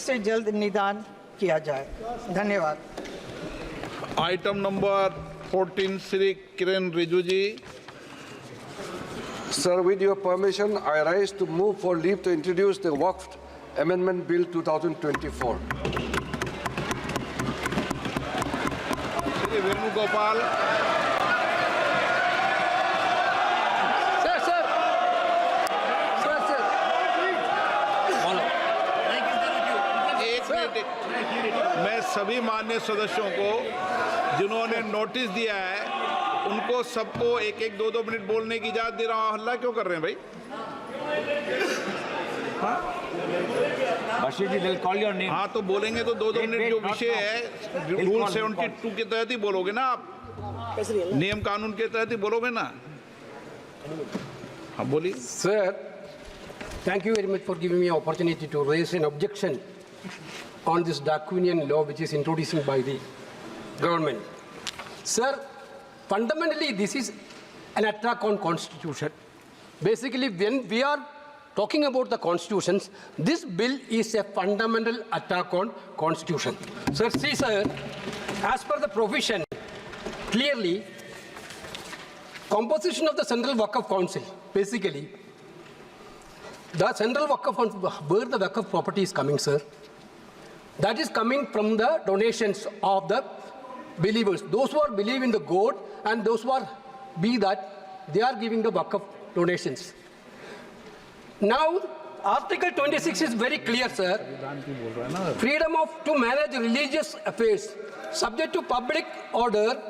से जल्द निदान किया जाए। धन्यवाद। Item number 14 Shri Kiren Rijiju ji. Sir, with your permission, I rise to move for leave to introduce the Waqf Amendment Bill 2024. Shri Venugopal. एक मिनट, मैं सभी माननीय सदस्यों को जिन्होंने नोटिस दिया है उनको सबको एक एक दो मिनट बोलने की इजाजत दे रहा हूँ। हल्ला क्यों कर रहे हैं भाई? हाँ तो बोलेंगे तो दो मिनट जो विषय है रूल 72 के तहत ही बोलोगे ना आप, नियम कानून के तहत ही बोलोगे ना। हाँ बोलिए। Sir, thank you very much for giving me an opportunity to raise an objection on this draconian law which is introduced by the government. Sir, fundamentally this is an attack on constitution. Basically, when we are talking about the constitutions, this bill is a fundamental attack on constitution. Sir, see sir, as per the provision, clearly, composition of the Central Waqf Council, basically, the Central Waqf Council, where the Waqf property is coming, sir, that is coming from the donations of the believers, those who are believe in the God and those who are be that they are giving the Waqf donations. Now, Article 26 is very clear, sir. Freedom to manage religious affairs, subject to public order,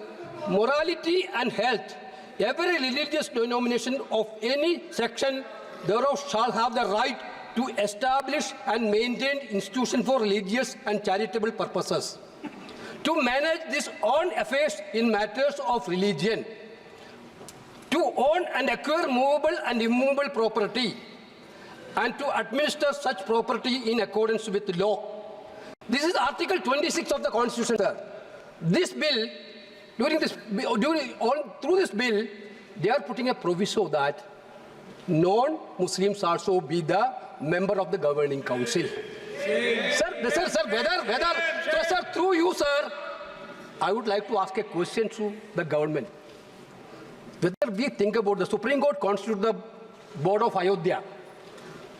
morality and health. Every religious denomination of any section thereof shall have the right to establish and maintain institutions for religious and charitable purposes. To manage this own affairs in matters of religion. To own and acquire movable and immovable property. And to administer such property in accordance with the law. This is Article 26 of the Constitution, sir. This bill, through this bill, they are putting a proviso that non-Muslims also be the member of the governing council. Sir, through you, sir, I would like to ask a question to the government. Whether we think about the Supreme Court constitute the board of Ayodhya,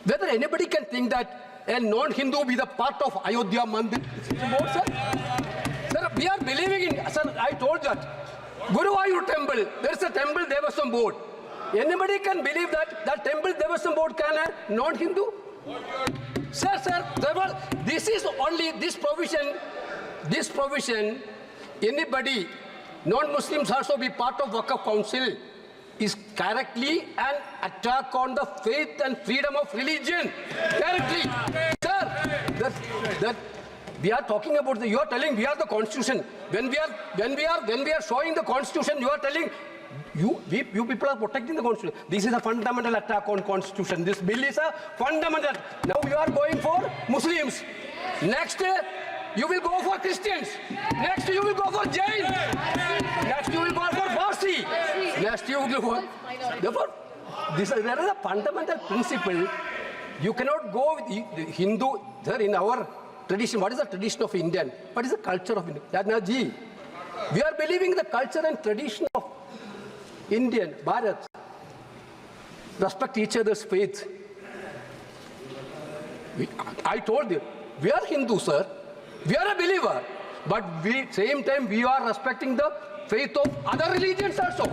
whether anybody can think that a non-Hindu be the part of Ayodhya Mandir board, sir? Sir, we are believing in, sir, I told that. Guruvayur temple, there is a temple Devastam board. Anybody can believe that that temple Devastam board can a non-Hindu? Sir, this is only this provision, anybody, non-Muslims also be part of Waqf Council is correctly an attack on the faith and freedom of religion. Correctly. Sir, that we are talking about you are telling we are the constitution. When we are showing the constitution, you are telling you people are protecting the constitution. This is a fundamental attack on constitution. This bill is a fundamental. Now you are going for Muslims. Next you will go for Christians. Next you will go for Jain. Next you will go for Parsi. Next you will go for. Therefore, there is a fundamental principle. You cannot go with the Hindu. Sir, in our tradition, what is the tradition of Indian? What is the culture of India? Yadnaji, we are believing the culture and tradition of Indian, Bharat. Respect each other's faith. I told you, we are Hindu, sir. We are a believer, but same time we are respecting the faith of other religions also.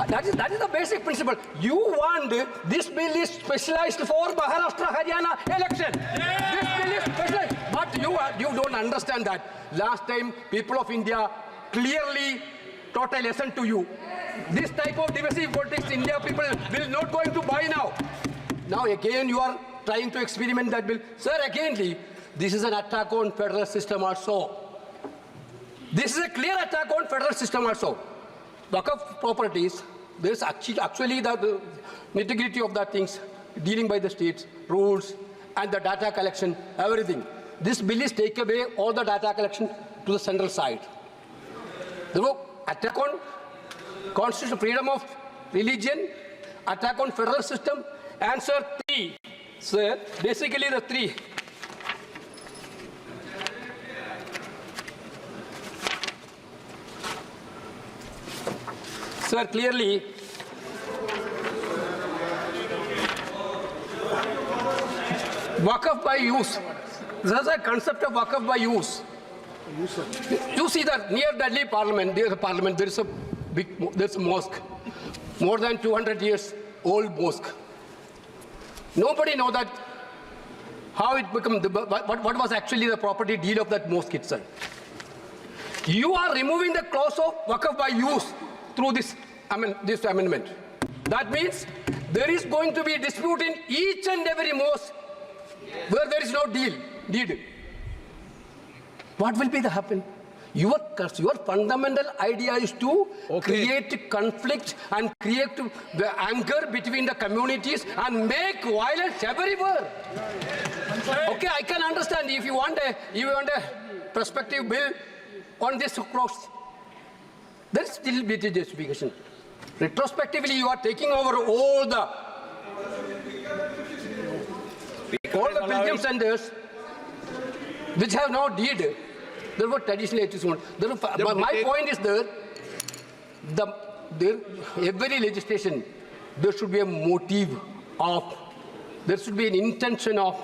That is the basic principle. You want this bill is specialized for Maharashtra, Haryana election. Yes. This bill is specialized, but you don't understand that. Last time, people of India clearly taught a lesson to you. This type of divisive politics, India people will not going to buy now. Now again, you are trying to experiment that bill, sir. Again, this is an attack on federal system also. This is a clear attack on federal system also. Waqf properties, there is actually the nitty-gritty of the things dealing by the states, rules, and the data collection, everything. This bill is take away all the data collection to the central side. Therefore, attack on constitutional freedom of religion, attack on federal system. Answer 3. Sir, basically the three. Sir, clearly, Waqf by use. There's a concept of Waqf by use. You see that near Delhi Parliament, there's a mosque, more than 200 years old mosque. Nobody knows that how it became, what was actually the property deal of that mosque itself. You are removing the clause of Waqf by use through this amendment. That means there is going to be a dispute in each and every mosque where there is no deed. What will be the happen? Your fundamental idea is to create conflict and create the anger between the communities and make violence everywhere. Okay, I can understand if you want a prospective bill on this cross. There is still be justification. Retrospectively, you are taking over all the pilgrim centers which have no deed. There were traditionally it is one. My point is every legislation there should be a motive of, there should be an intention of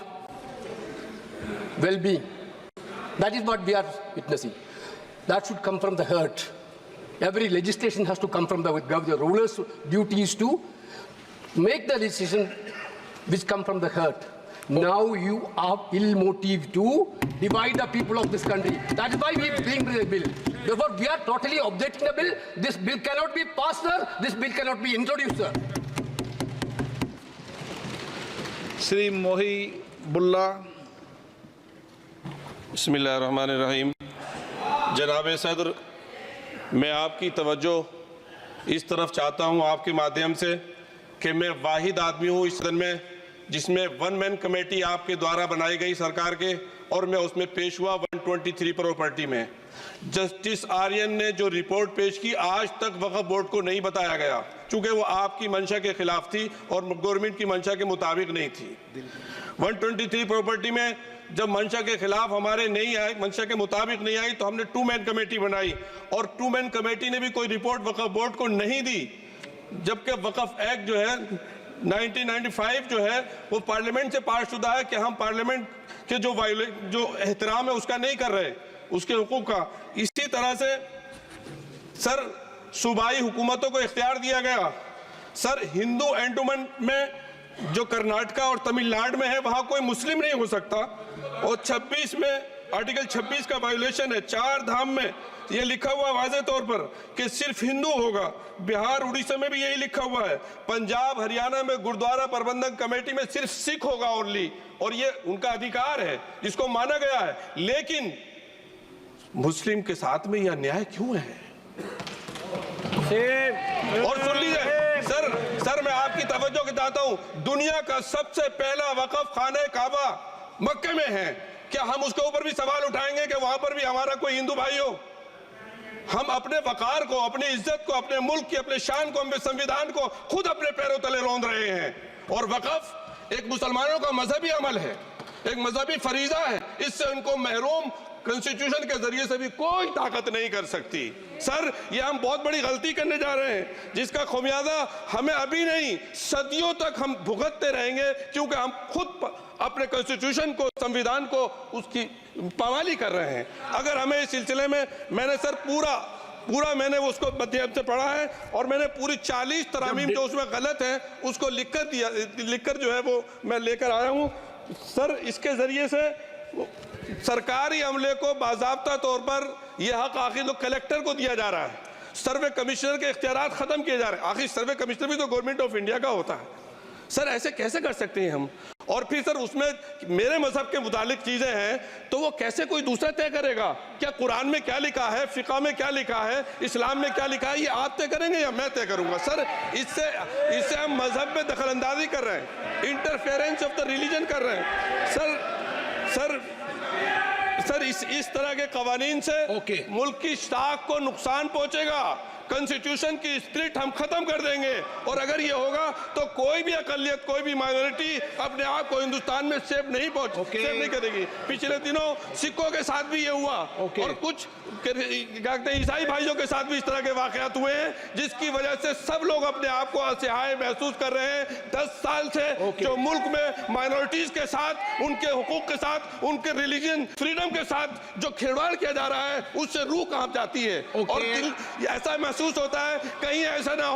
well-being. That is what we are witnessing. That should come from the heart. Every legislation has to come from the ruler's duty is to make the decision which come from the heart. Now you are ill motive to divide the people of this country. That is why we bring the bill. Therefore, we are totally objecting the bill. This bill cannot be passed, sir. This bill cannot be introduced, sir. Shri Mohi Bulla. बिस्मिल्लाहिर्रहमानिर्रहीम। जनाब सदर, मैं आपकी तवज्जो इस तरफ चाहता हूँ आपके माध्यम से कि मैं वाहिद आदमी हूँ इस सदन में जिसमें वन मैन कमेटी आपके द्वारा बनाई गई सरकार के, और मैं उसमें पेश हुआ 123 प्रॉपर्टी में। जस्टिस आर्यन ने जो रिपोर्ट पेश की आज तक वक्फ बोर्ड को नहीं बताया गया, चूँकि वो आपकी मंशा के खिलाफ थी और गवर्नमेंट की मंशा के मुताबिक नहीं थी। 123 प्रॉपर्टी में जब मंशा के खिलाफ हमारे नहीं आई, मंशा के मुताबिक नहीं आई, तो हमने 2 मैन कमेटी बनाई और 2 मैन कमेटी ने भी कोई रिपोर्ट वक्फ बोर्ड को नहीं दी, जबकि वक्फ एक्ट जो है 1995 जो है वो पार्लियामेंट से पास शुदा है कि हम पार्लियामेंट के जो एहतराम है उसका नहीं कर रहे, उसके हुकूक का। इसी तरह से सर सूबाई हुकूमतों को इख्तियार दिया गया। सर हिंदू एंडोमेंट में जो कर्नाटका और तमिलनाडु में है वहां कोई मुस्लिम नहीं हो सकता, और 26 में आर्टिकल 26 का वायोलेशन है। 4 धाम में ये लिखा हुआ वाज़े तौर पर कि सिर्फ हिंदू होगा। बिहार उड़ीसा में भी यही लिखा हुआ है। पंजाब हरियाणा में गुरुद्वारा प्रबंधन कमेटी में सिर्फ सिख होगा ओनली, और ये उनका अधिकार है जिसको माना गया है। लेकिन मुस्लिम के साथ में यह अन्याय क्यों है? और सुन लीजिए सर मैं आपकी तवज्जो के चाहता हूं, दुनिया का सबसे पहला वक़्फ़ खाने काबा मक्के में है। क्या हम उसके ऊपर भी सवाल उठाएंगे कि वहां पर भी हमारा कोई हिंदू भाई हो? हम अपने वकार को, अपनी इज्जत को, अपने मुल्क की, अपने शान को, अपने संविधान को खुद अपने पैरों तले रौंद रहे हैं। और वक़्फ़ एक मुसलमानों का मजहबी अमल है, एक मजहबी फरीजा है। इससे उनको महरूम कॉन्स्टिट्यूशन के जरिए से भी कोई ताकत नहीं कर सकती। सर ये हम बहुत बड़ी गलती करने जा रहे हैं जिसका खुमियाजा हमें अभी नहीं सदियों तक हम भुगतते रहेंगे, क्योंकि हम खुद अपने कॉन्स्टिट्यूशन को, संविधान को उसकी पामाली कर रहे हैं। अगर हमें इस सिलसिले में मैंने सर पूरा मैंने उसको मध्यम से पढ़ा है और मैंने पूरी 40 तरामीम जो उसमें गलत है उसको लिखकर जो है वो मैं लेकर आया हूँ। सर इसके जरिए से सरकारी अमले को बाज़ाब्ता तौर पर यह हक आखिर तो कलेक्टर को दिया जा रहा है, सर्वे कमिश्नर के इख्तियारात खत्म किए जा रहे हैं। आखिर सर्वे कमिश्नर भी तो गवर्नमेंट ऑफ इंडिया का होता है। सर ऐसे कैसे कर सकते हैं हम? और फिर सर उसमें मेरे मजहब के मुतालिक चीजें हैं तो वो कैसे कोई दूसरा तय करेगा? क्या कुरान में क्या लिखा है, फिक़ा में क्या लिखा है, इस्लाम में क्या लिखा है, ये आप तय करेंगे या मैं तय करूंगा? सर इससे हम मजहब में दखल अंदाजी कर रहे हैं, इंटरफेरेंस ऑफ द रिलीजन कर रहे हैं। सर इस तरह के कवानीन से मुल्क की शाख को नुकसान पहुंचेगा। कॉन्स्टिट्यूशन की स्पिरिट हम खत्म कर देंगे। और अगर ये होगा तो कोई भी अकलियत, कोई भी माइनॉरिटी अपने आप को हिंदुस्तान में सेफ नहीं सेफ नहीं करेगी। पिछले दिनों सिखों के साथ भी ये हुआ और कुछ ईसाई भाइयों के साथ भी इस तरह के वाकयात हुए हैं, जिसकी वजह से सब लोग अपने आप को असहाय महसूस कर रहे हैं। 10 साल से जो मुल्क में माइनॉरिटीज के साथ, उनके हुकूक के साथ, उनके रिलीजन फ्रीडम के साथ जो खिलवाड़ किया जा रहा है, उससे रूह कांप जाती है। और ऐसा महसूस होता है कहीं ऐसा ना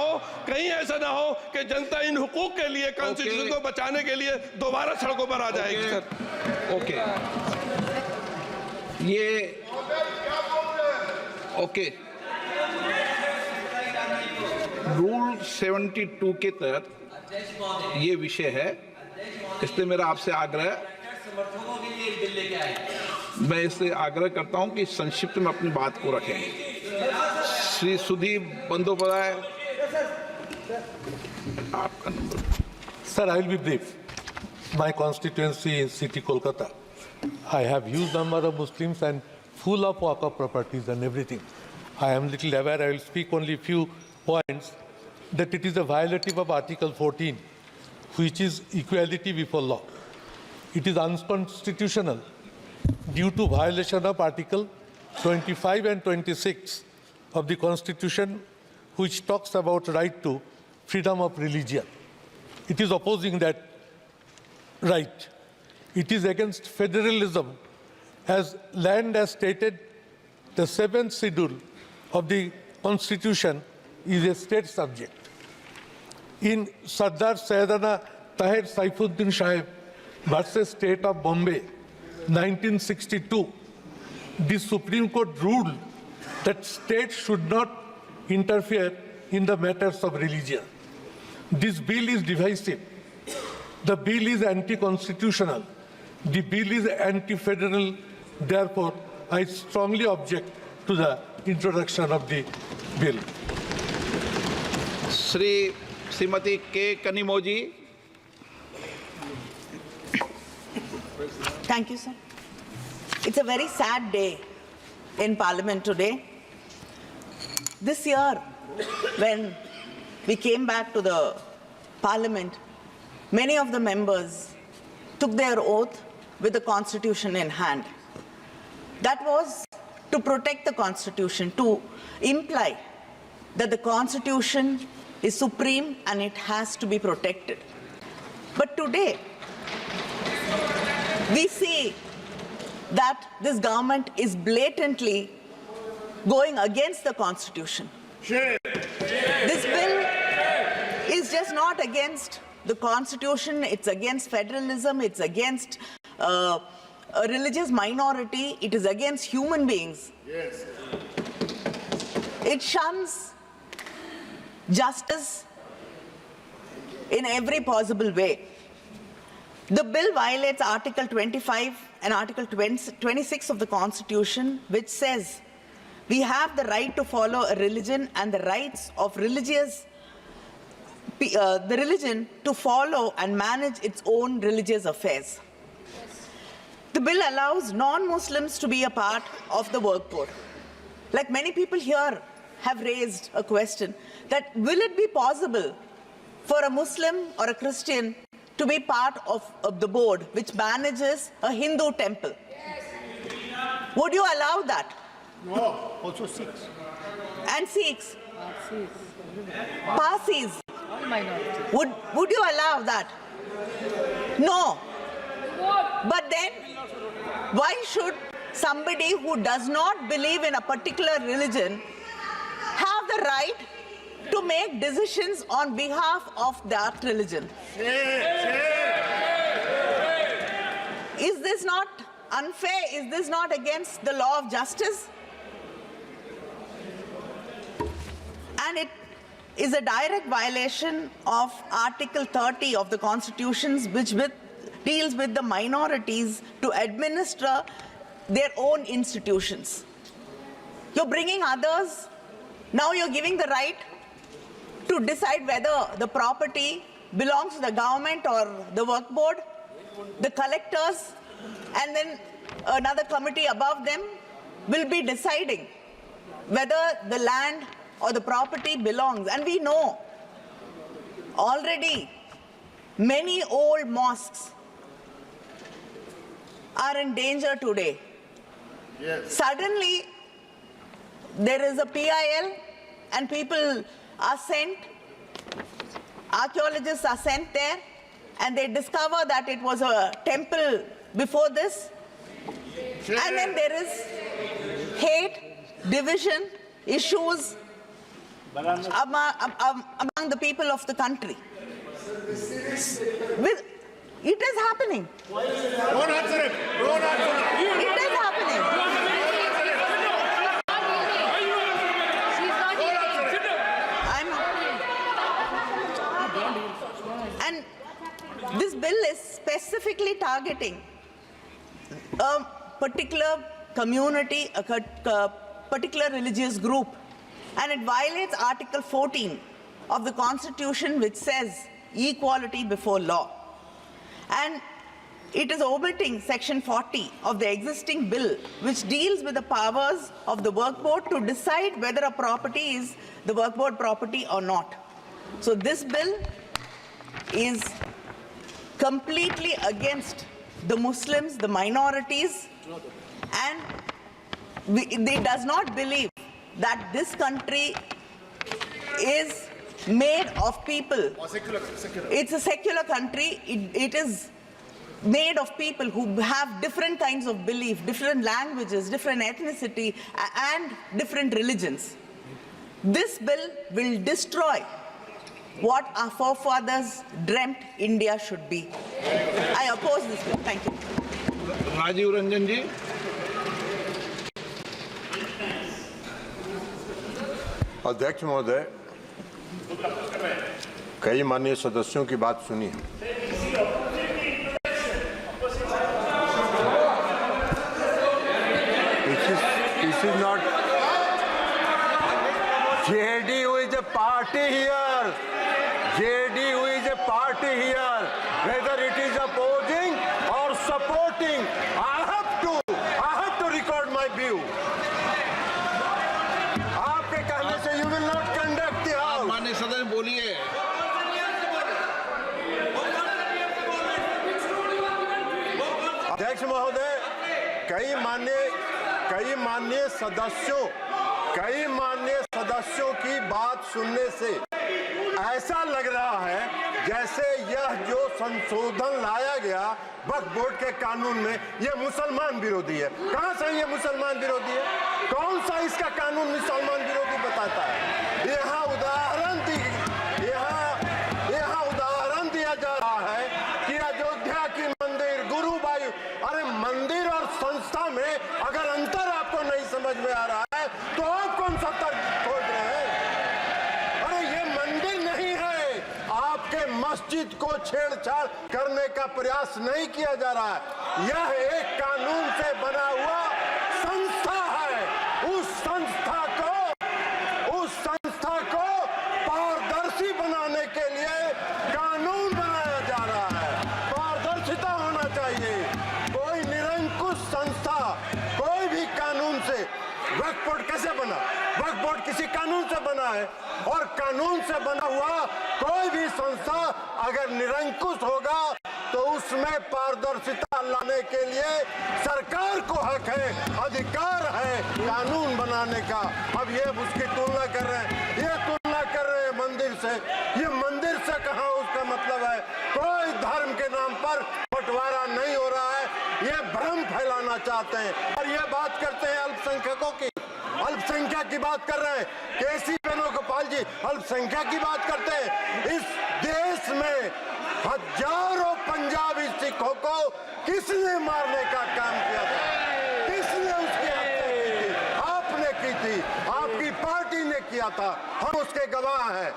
हो कि जनता इन हुकूक के लिए, कॉन्स्टिट्यूशन को बचाने के लिए दोबारा सड़कों पर आ जाएगी। सर ओके, रूल 72 के तहत ये विषय है, इसलिए मेरा आपसे आग्रह, मैं इससे आग्रह करता हूं कि संक्षिप्त में अपनी बात को रखें। श्री सुदीप बंदोपाध्याय, आपका number. Sir, I will be brief. My constituency is City Kolkata. I have huge number of Muslims and full of Waqf properties and everything. I am little aware. I will speak only few points that it is a violative of Article 14, which is equality before law. It is unconstitutional due to violation of Article 25 and 26 of the Constitution, which talks about right to freedom of religion. It is opposing that right. It is against federalism, as land as stated, the 7th schedule of the Constitution is a state subject. In Sardar Sayyidina Tahir Saifuddin Sahib versus State of Bombay, 1962, the Supreme Court ruled that states should not interfere in the matters of religion. This bill is divisive. The bill is anti-constitutional. The bill is anti-federal. Therefore, I strongly object to the introduction of the bill. Shrimati के Kanimozhi. Thank you, sir. It's a very sad day in Parliament today. This year, when we came back to the Parliament, many of the members took their oath with the Constitution in hand. That was to protect the Constitution, to imply that the Constitution is supreme and it has to be protected. But today, we see that this government is blatantly going against the Constitution. This bill is just not against the Constitution, it's against federalism, it's against a religious minority, it is against human beings. Yes. It shuns justice in every possible way. The bill violates Article 25 and Article 26 of the Constitution, which says we have the right to follow a religion and the rights of the religion to follow and manage its own religious affairs. The bill allows non-Muslims to be a part of the work board. Like many people here have raised a question that will it be possible for a Muslim or a Christian to be part of the board which manages a Hindu temple? Yes. Would you allow that? No, also Sikhs. And Sikhs? Parsis? All minorities. Would you allow that? No. But then, why should somebody who does not believe in a particular religion have the right to make decisions on behalf of that religion? Is this not unfair? Is this not against the law of justice? And it is a direct violation of Article 30 of the Constitution, which deals with the minorities to administer their own institutions. You're bringing others, now you're giving the right to decide whether the property belongs to the government or the work board, the collectors, and then another committee above them will be deciding whether the land or the property belongs. And we know already many old mosques are in danger today. Yes. Suddenly, there is a PIL and people are sent, archaeologists are sent there, and they discover that it was a temple before this. And then there is hate, division, issues among the people of the country. It is happening. Don't answer him. Don't answer him. It is happening. And this bill is specifically targeting a particular community, a particular religious group, and it violates Article 14 of the Constitution, which says equality before law. And it is omitting Section 40 of the existing bill, which deals with the powers of the work board to decide whether a property is the work board property or not. So this bill is completely against the Muslims, the minorities, and it does not believe that this country is made of people. Secular. It's a secular country. It is made of people who have different kinds of belief, different languages, different ethnicity, and different religions. This bill will destroy what our forefathers dreamt India should be. I oppose this bill. Thank you. Rajiv Ranjan जी। अध्यक्ष महोदय, कई माननीय सदस्यों की बात सुनी है। This is not JDU is a party here. JDU is a party here. Whether it is opposing or supporting, I have to record my view. आपके कहने से you will not conduct the house. माननीय सदस्य बोलिए। अध्यक्ष महोदय, कई माननीय सदस्यों की बात सुनने से ऐसा लग रहा है जैसे यह जो संशोधन लाया गया वक्फ बोर्ड के कानून में यह मुसलमान विरोधी है। कहां से ये मुसलमान विरोधी है? कौन सा इसका कानून मुसलमान विरोधी बताता है? यहाँ उदाहरण दिया जा रहा है कि अयोध्या की मंदिर, गुरुबायू, अरे मंदिर और संस्था में अगर अंतर आपको नहीं समझ में आ रहा है तो आप कौन सा तर्क खोज रहे हैं? अरे ये मंदिर नहीं है, आपके मस्जिद को छेड़छाड़ करने का प्रयास नहीं किया जा रहा है। यह एक कानून से बना हुआ संस्था है। उस संस्था को पारदर्शी बनाने के लिए कानून बनाया जा रहा है। पारदर्शिता होना चाहिए। कोई निरंकुश संस्था कोई भी कानून से, वक्फ बोर्ड कैसे बना? वक्फ बोर्ड किसी कानून से बना है, और कानून से बना हुआ कोई भी संस्था अगर निरंकुश होगा तो उसमें पारदर्शिता लाने के लिए सरकार को हक है, अधिकार है कानून बनाने का। अब ये उसकी तुलना कर रहे हैं मंदिर से। ये मंदिर से कहाँ उसका मतलब है? कोई धर्म के नाम पर बंटवारा नहीं हो रहा है। ये भ्रम फैलाना चाहते हैं और ये बात करते हैं अल्पसंख्यकों की। अल्पसंख्यक की बात कर रहे हैं केसी वेणुगोपाल जी, अल्पसंख्यक की बात करते हैं। इस देश में हजारों पंजाबी सिखों को किसने मारने का काम किया था? किसने उसकी हत्या की थी? आपने की थी, आपकी पार्टी ने किया था। हम उसके गवाह हैं।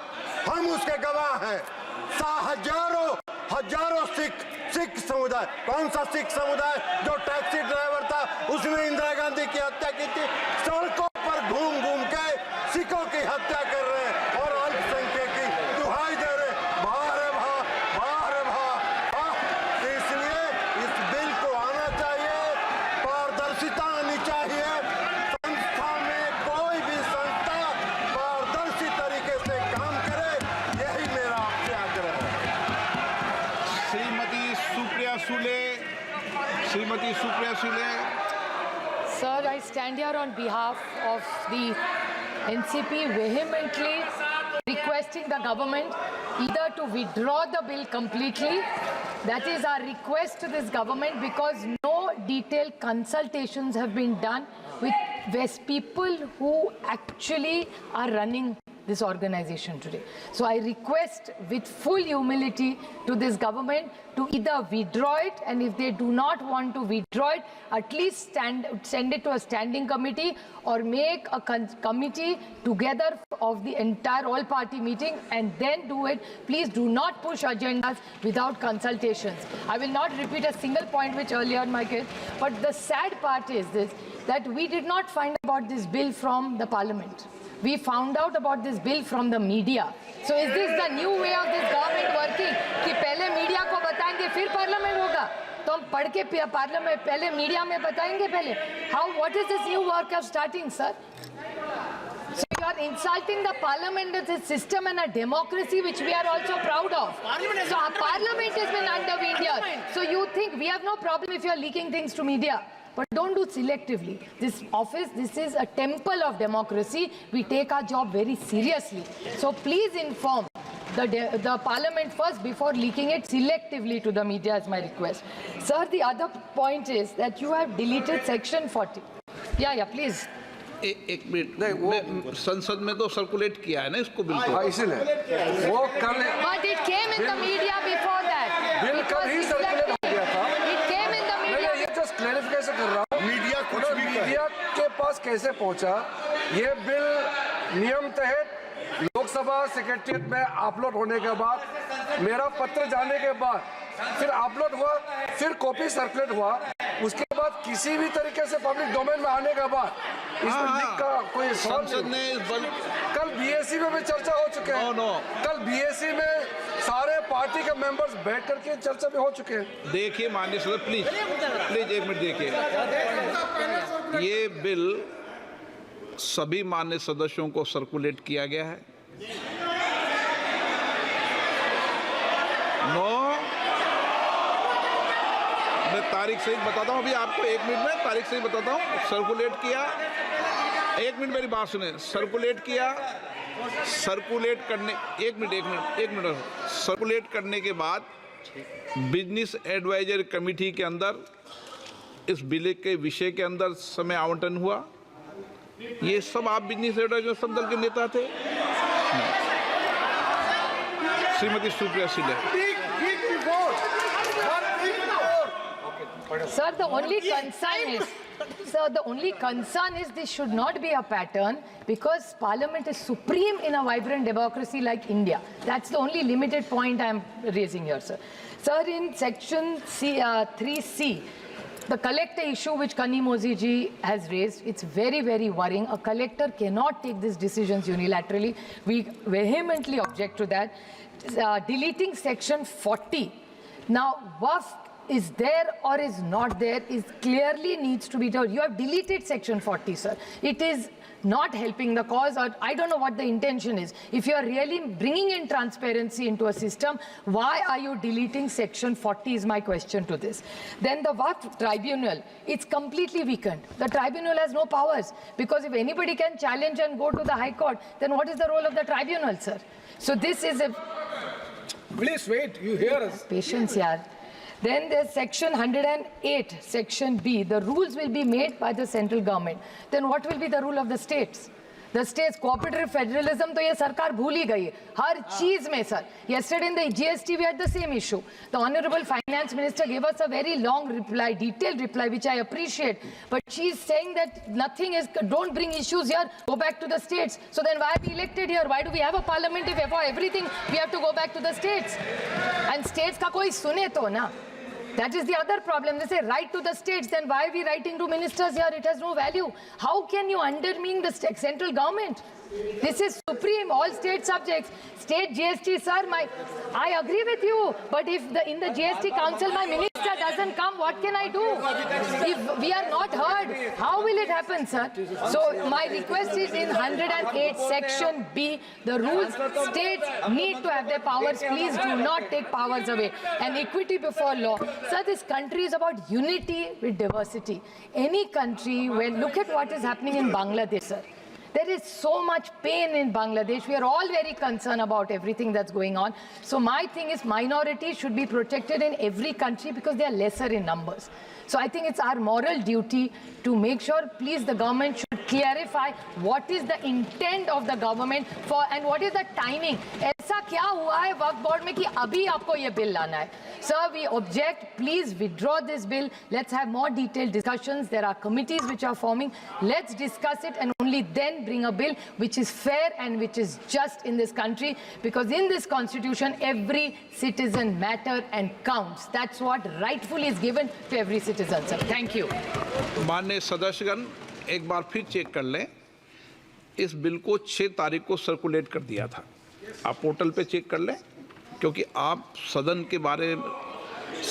हजारों सिख समुदाय, कौन सा सिख समुदाय जो टैक्सी ड्राइवर था उसने इंदिरा गांधी की हत्या की थी? सड़कों पर घूम के सिखों की हत्या कर रहे हैं और अल्पसंख्यक की दुहाई दे रहे। बाहर है इसलिए इस बिल को आना चाहिए, पारदर्शिता आनी चाहिए। संस्था में कोई भी संस्था Supriya Sule. Sir, I stand here on behalf of the NCP vehemently requesting the government either to withdraw the bill completely. That is our request to this government, because no detailed consultations have been done with people who actually are running this organization today. So I request with full humility to this government to either withdraw it, and if they do not want to withdraw it, at least send it to a standing committee or make a committee together of the entire all-party meeting and then do it. Please do not push agendas without consultations. I will not repeat a single point which earlier my case, but the sad part is this, that we did not find about this bill from the parliament. We found out about this bill from the media. So is this the new way of this government working? कि पहले media को बताएंगे फिर parliament होगा, तो हम पढ़ के पार्लियामेंट पहले मीडिया में बताएंगे पहले. What is this new work of starting, sir? So you are insulting the parliament as a system and a democracy which we are also proud of. So our parliament has been undermined here. So you think we have no problem if you are leaking things to media? But don't do selectively. This office, this is a temple of democracy. We take our job very seriously. So please inform the parliament first before leaking it selectively to the media, is my request. Sir, the other point is that you have deleted section 40. Yeah, please. एक minute, संसद में तो circulate किया है ना इसको bill को। इसीलिए वो कल, But it came in the media before that. Bill कल ही सर्कुलेट हो गया था। It came in the media. ये जस्ट क्लैरिफिकेशन कर रहा हूँ, मीडिया के पास कैसे पहुंचा। ये बिल नियम तहत लोकसभा सेक्रेटरीट में अपलोड होने के बाद, मेरा पत्र जाने के बाद, फिर अपलोड हुआ, फिर कॉपी सर्कुलेट हुआ, उसके बाद किसी भी तरीके से पब्लिक डोमेन में आने के बाद इसमें लिख का कोई संसद ने कल बीएससी में भी चर्चा हो चुके हैं। कल बीएससी में सारे पार्टी के मेंबर्स बैठ करके चर्चा भी हो चुके हैं। देखिए माननीय सदस्य, प्लीज एक मिनट देखिए, ये बिल सभी माननीय सदस्यों को सर्कुलेट किया गया है। मैं तारीख सही बताता हूँ, अभी आपको एक मिनट में तारीख सही बताता हूँ। सर्कुलेट किया, एक मिनट मेरी बात सुने, सर्कुलेट किया, सर्कुलेट करने, एक मिनट सर्कुलेट करने के बाद बिजनेस एडवाइजरी कमेटी के अंदर इस बिल के विषय के अंदर समय आवंटन हुआ। ये सब आप बिजनेस एडवाइजर सब दल के नेता थे, Shrimati Supriya Sule. Sir, the only concern is this should not be a pattern, because Parliament is supreme in a vibrant democracy like India. That's the only limited point I am raising here, sir. Sir, in section 3C, the collector issue which Kani Mozi ji has raised, it's very, very worrying. A collector cannot take these decisions unilaterally. We vehemently object to that. Deleting section 40. Now, WAF is there or is not there is clearly needs to be told. You have deleted section 40, sir. It is not helping the cause, or I don't know what the intention is. If you are really bringing in transparency into a system, why are you deleting section 40 is my question to this. Then the Waqf tribunal, it's completely weakened. The tribunal has no powers, because if anybody can challenge and go to the High Court, then what is the role of the tribunal, sir? So this is a... Please wait, you hear us. Patience, yaar. Then there's section 108, section B. The rules will be made by the central government. Then what will be the rule of the states? The states, cooperative federalism, तो ये सरकार भूल ही गई हर चीज में, sir. Yesterday in the GST we had the same issue. The Honorable Finance Minister gave us a very long reply, detailed reply, which I appreciate. But she's saying that nothing is, don't bring issues here, go back to the states. So then why are we elected here? Why do we have a parliament if for everything we have to go back to the states? And states का कोई सुने तो ना. That is the other problem. They say write to the states, then why are we writing to ministers here? It has no value. How can you undermine the central government? This is supreme, all state subjects. State GST, sir, I agree with you. But if in the GST council, my minister minister doesn't come, what can I do? If we are not heard, how will it happen, sir? So my request is in 108 section B, the rules states need to have their powers. Please do not take powers away. And equity before law. Sir, this country is about unity with diversity. Any country, look at what is happening in Bangladesh, sir. There is so much pain in Bangladesh. We are all very concerned about everything that's going on. So my thing is minorities should be protected in every country because they are lesser in numbers. So I think it's our moral duty to make sure, please, the government should clarify what is the intent of the government for and what is the timing. ऐसा क्या हुआ है वक्फ board में कि अभी आपको ये bill लाना है? Sir, we object. Please withdraw this bill. Let's have more detailed discussions. There are committees which are forming. Let's discuss it and only then bring a bill which is fair and which is just in this country. Because in this constitution, every citizen matters and counts. That's what rightfully is given to every citizen, sir. Thank you. माननीय सदस्यगण, एक बार फिर check कर लें। इस bill को 6 तारीख को circulate कर दिया था। आप पोर्टल पे चेक कर लें, क्योंकि आप सदन के बारे,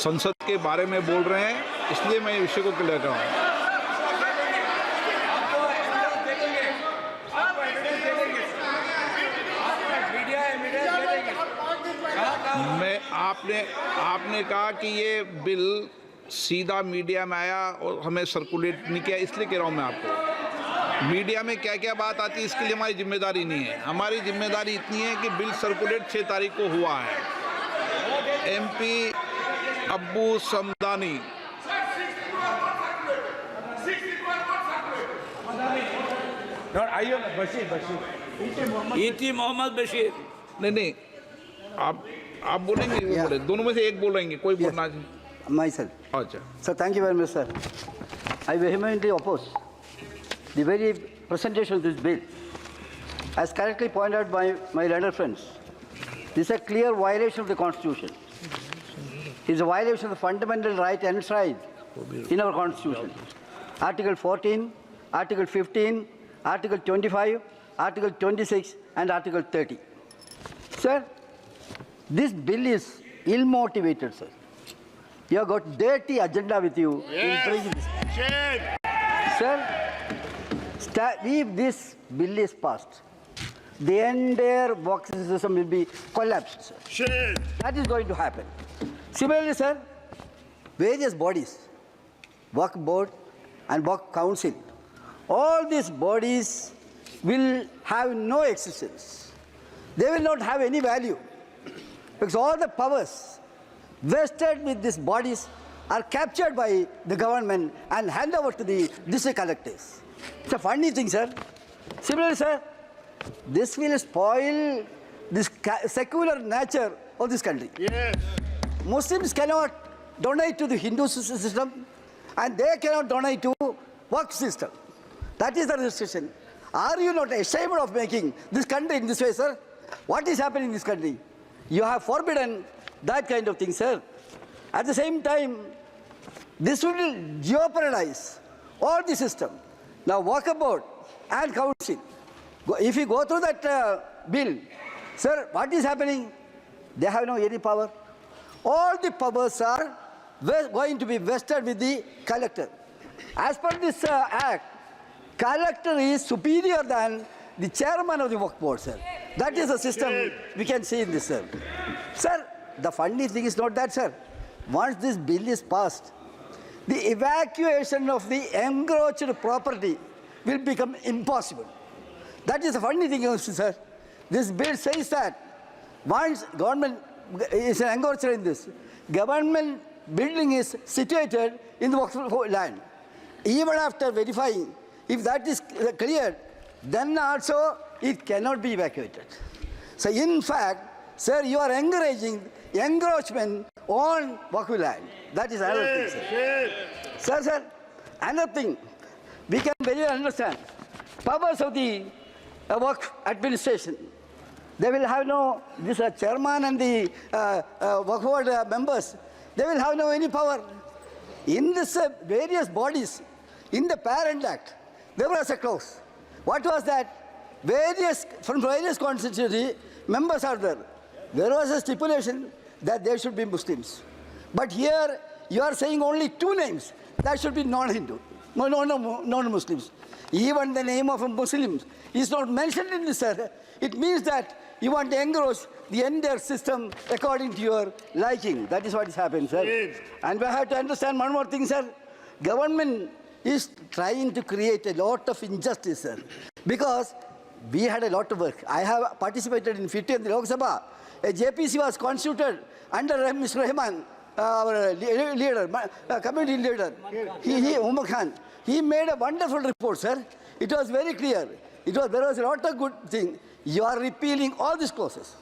संसद के बारे में बोल रहे हैं, इसलिए मैं विषय को क्लियर कर रहा हूँ। मैं आपने कहा कि ये बिल सीधा मीडिया में आया और हमें सर्कुलेट नहीं किया, इसलिए कह रहा हूँ मैं आपको। मीडिया में क्या क्या बात आती है इसके लिए हमारी जिम्मेदारी नहीं है। हमारी जिम्मेदारी इतनी है कि बिल सर्कुलेट 6 तारीख को हुआ है। MP अब्बू समदानी। E.T. मोहम्मद बशीर। नहीं, आप बोलेंगे, वो बोले, दोनों में से एक बोलेंगे, कोई बोलना चाहिए। Myself. अच्छा। Sir, thank you very much, sir. I vehemently oppose the very presentation of this bill. As correctly pointed out by my learned friends, this is a clear violation of the Constitution. It is a violation of the fundamental right enshrined in our Constitution. Article 14, Article 15, Article 25, Article 26, and Article 30. Sir, this bill is ill-motivated, sir. You have got dirty agenda with you in bringing this. Sir, if this bill is passed, the entire boxing system will be collapsed, sir. That is going to happen. Similarly, sir, various bodies, Waqf Board and Waqf Council, all these bodies will have no existence. They will not have any value because all the powers vested with these bodies are captured by the government and handed over to the district collectors. It's a funny thing, sir. Similarly, sir, this will spoil this secular nature of this country. Yes. Muslims cannot donate to the Hindu system and they cannot donate to Waqf system. That is the restriction. Are you not ashamed of making this country in this way, sir? What is happening in this country? You have forbidden that kind of thing, sir. At the same time, this will jeopardize all the system. Now, Waqf Board and Council, if you go through that bill, sir, what is happening? They have no any power. All the powers are going to be vested with the collector. As per this act, collector is superior than the chairman of the Waqf Board, sir. That is the system we can see in this, sir. Sir, the funny thing is not that, sir. Once this bill is passed, the evacuation of the encroached property will become impossible. That is the funny thing, sir. This bill says that once government is an encroacher in this, government building is situated in the Waqf land. Even after verifying, if that is cleared, then also it cannot be evacuated. So in fact, sir, you are encouraging encroachment on Waqf land. That is another thing, sir. Sir, another thing, we can very well understand powers of the Waqf administration. They will have no, this chairman and the Waqf Board members, they will have no any power. In this various bodies, in the Parent Act, there was a clause. What was that? From various constituency, members are there. There was a stipulation that they should be Muslims. But here, you are saying only two names. That should be non-Hindu, non-Muslims. Even the name of a Muslim is not mentioned in this, sir. It means that you want to engross the entire system according to your liking. That is what is happening, sir. And we have to understand one more thing, sir. Government is trying to create a lot of injustice, sir. Because we had a lot of work. I have participated in 50th Lok Sabha. A JPC was constituted under Mr. Rahman, our leader, community leader, Umar Khan. He made a wonderful report, sir. It was very clear. There was a lot of good things. You are repealing all these clauses.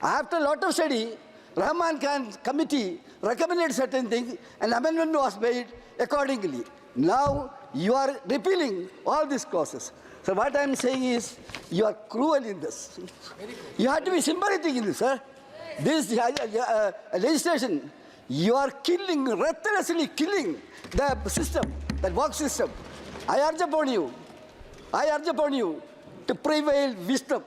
After a lot of study, Rahman Khan committee recommended certain things, and amendment was made accordingly. Now you are repealing all these clauses. So what I am saying is, you are cruel in this. You have to be sympathetic in this, sir. This legislation, you are killing, ruthlessly killing the system, the work system. I urge upon you to prevail wisdom.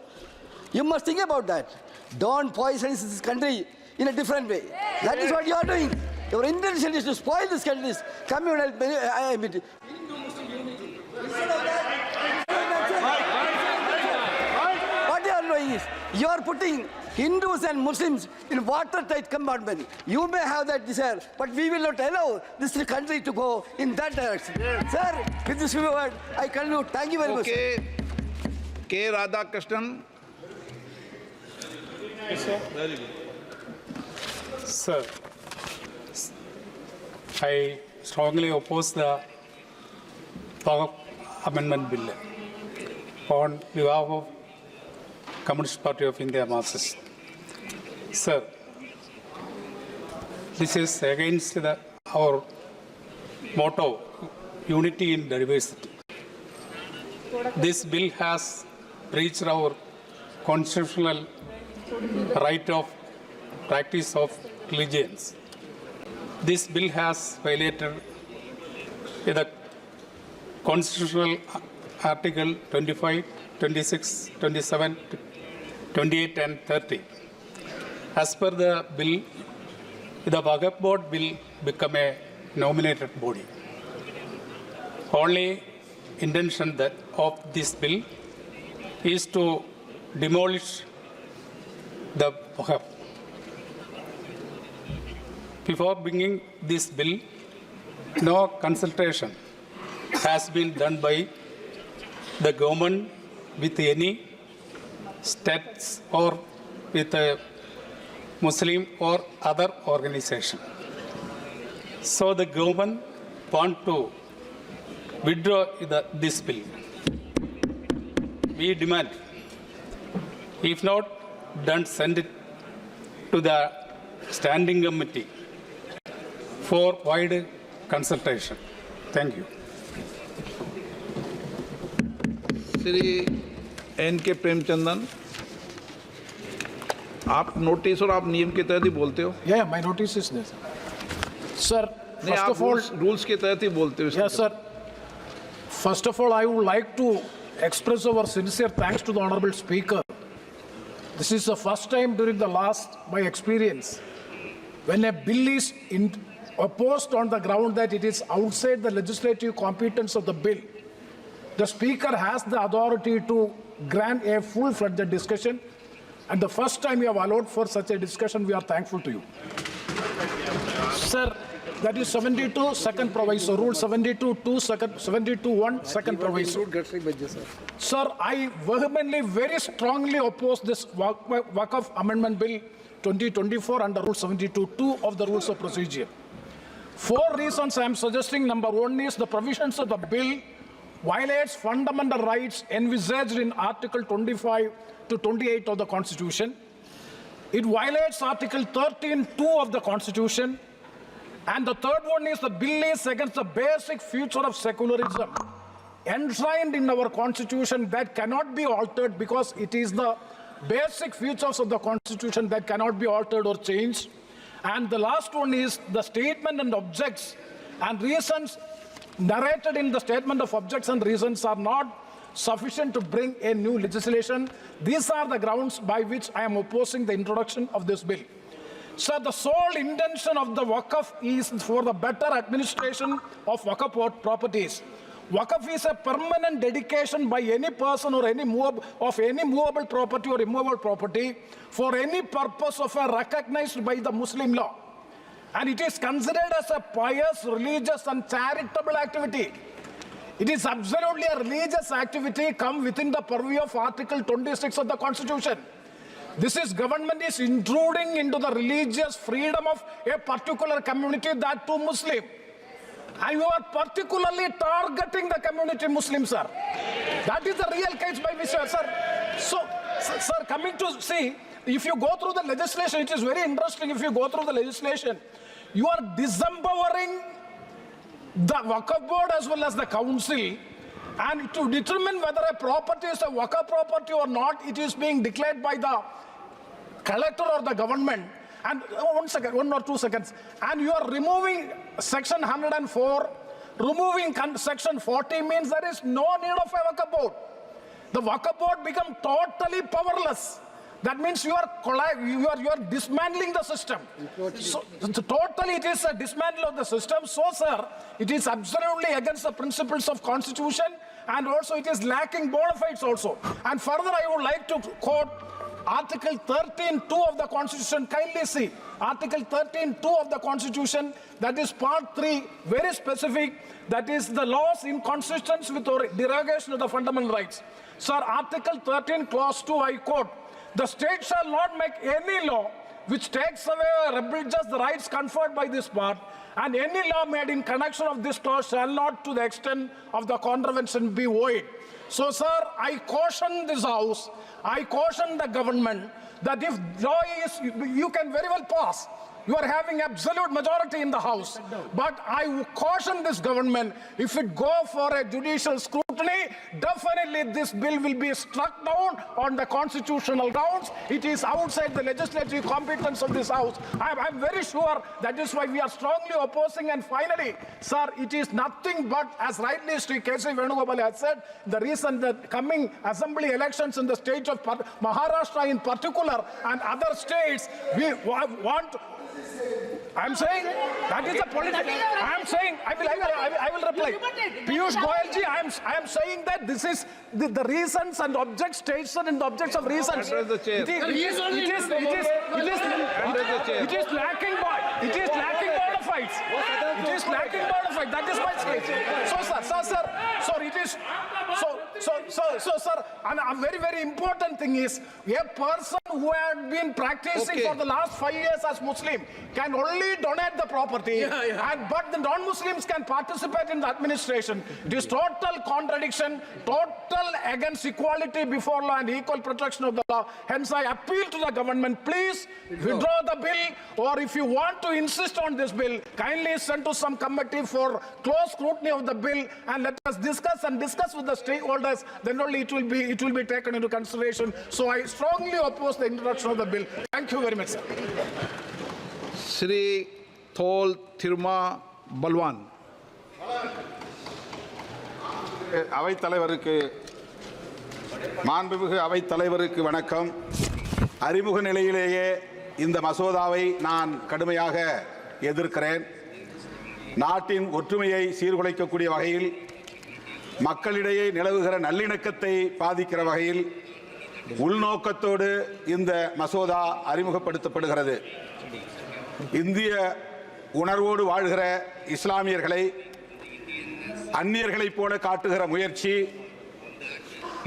You must think about that. Don't poison this country in a different way. That is what you are doing. Your intention is to spoil this country's communal. What you are doing is, you are putting Hindus and Muslims in watertight compartment. You may have that desire, but we will not allow this country to go in that direction. Sir, with this word, I conclude. Thank you very much. Okay. K. Radhakrishnan. Very good. Sir, I strongly oppose the Amendment Bill on behalf of Communist Party of India, Marxist. Sir, this is against our motto, unity in diversity. This bill has breached our constitutional right of practice of religions. This bill has violated the constitutional article 25, 26, 27, 28 and 30. As per the bill, the Waqf board will become a nominated body. Only intention of this bill is to demolish the Waqf. Before bringing this bill, no consultation has been done by the government with any states or with a Muslim or other organization. So the government want to withdraw this bill. We demand, if not done, send it to the standing committee for wide consultation. Thank you. Shri N.K. Premachandran, आप notice और आप नियम के तहत ही बोलते हो? Yeah, my notice is there, sir. नहीं, First आप of all, rules के तहत ही बोलते हो? yes, sir. First of all, I would like to express our sincere thanks to the Honorable Speaker. This is the first time during my experience, when a bill is opposed on the ground that it is outside the legislative competence of the bill. The Speaker has the authority to grant a full-fledged discussion, and the first time you have allowed for such a discussion, we are thankful to you. Sir, that is 72, second proviso, Rule 72(2), 72(1), second proviso. Sir, I vehemently, very strongly oppose this Waqf Amendment Bill 2024 under Rule 72(2) of the Rules of Procedure. 4 reasons I am suggesting. Number 1 is the provisions of the bill violates fundamental rights envisaged in Article 25 to 28 of the Constitution. It violates Article 13(2) of the Constitution. And the third one is the bill is against the basic feature of secularism enshrined in our Constitution that cannot be altered, because it is the basic features of the Constitution that cannot be altered or changed. And the last one is the statement and objects and reasons narrated in the statement of objects and reasons are not sufficient to bring a new legislation. These are the grounds by which I am opposing the introduction of this bill. Sir, the sole intention of the Waqf is for the better administration of Waqf properties. Waqf is a permanent dedication by any person or any movable property or immovable property for any purpose of a recognized by the Muslim law. And it is considered as a pious, religious and charitable activity. It is absolutely a religious activity come within the purview of Article 26 of the Constitution. This government is intruding into the religious freedom of a particular community, that too Muslim. And you are particularly targeting the community Muslim, sir. That is the real case by which, sir. So, sir, coming to see, if you go through the legislation, it is very interesting. If you go through the legislation, you are disempowering the Waqf board as well as the council, and to determine whether a property is a Waqf property or not, it is being declared by the collector or the government. And one or two seconds. And you are removing section 104, removing section 40 means there is no need of a Waqf board. The Waqf board become totally powerless. That means you are dismantling the system. So totally it is a dismantle of the system. So, sir, it is absolutely against the principles of Constitution, and also it is lacking bona fides also. And further, I would like to quote Article 13(2) of the Constitution. Kindly see Article 13(2) of the Constitution, that is Part 3, very specific, that is the laws in consistence with or derogation of the fundamental rights. Sir, Article 13, Clause 2, I quote, "The state shall not make any law which takes away or abridges the rights conferred by this part, and any law made in connection of this clause shall not to the extent of the contravention be void." So, sir, I caution this House, I caution the government that if law is, you can very well pass. You are having absolute majority in the House. But I caution this government, if it go for a judicial scrutiny, definitely this bill will be struck down on the constitutional grounds. It is outside the legislative competence of this House. I'm very sure that is why we are strongly opposing. And finally, sir, it is nothing but, as rightly Sri K.C. Venugopal has said, the reason that coming assembly elections in the state of Maharashtra in particular and other states, we want. I'm saying that is a political. I'm saying I will reply. Piyush Goyal ji, I am saying that this is the reasons and objects stated in the objects of reasons. It is lacking bona fides. It is lacking bona fides. That is my stage. So it is. So sir, and a very important thing is, a person who had been practicing for the last 5 years as Muslim can only donate the property, but the non-Muslims can participate in the administration. It is total contradiction, total against equality before law and equal protection of the law. Hence, I appeal to the government, please withdraw the bill, or if you want to insist on this bill, kindly send to some committee for close scrutiny of the bill, and let us discuss with the stakeholders. Then only it will be taken into consideration. So I strongly oppose the introduction of the bill. Thank you very much, sir. Shri Thol Thiruma Balwan. அவைத் தலைவருக்கு மாண்புமிகு அவைத் தலைவருக்கு வணக்கம். அறிமுக நிலையிலேயே இந்த மசோதாவை நான் கடுமையாக எதிர்க்கிறேன். நாட்டின் ஒற்றுமையை சீர்குலைக்கக்கூடிய வகையில், மக்களிடையே நிலவுகிற நல்லிணக்கத்தை பாதிக்கிற வகையில் உள்நோக்கத்தோடு இந்த மசோதா அறிமுகப்படுத்தப்படுகிறது. இந்திய உணர்வோடு வாழ்கிற இஸ்லாமியர்களை அந்நியர்களைப் போல காட்டுகிற முயற்சி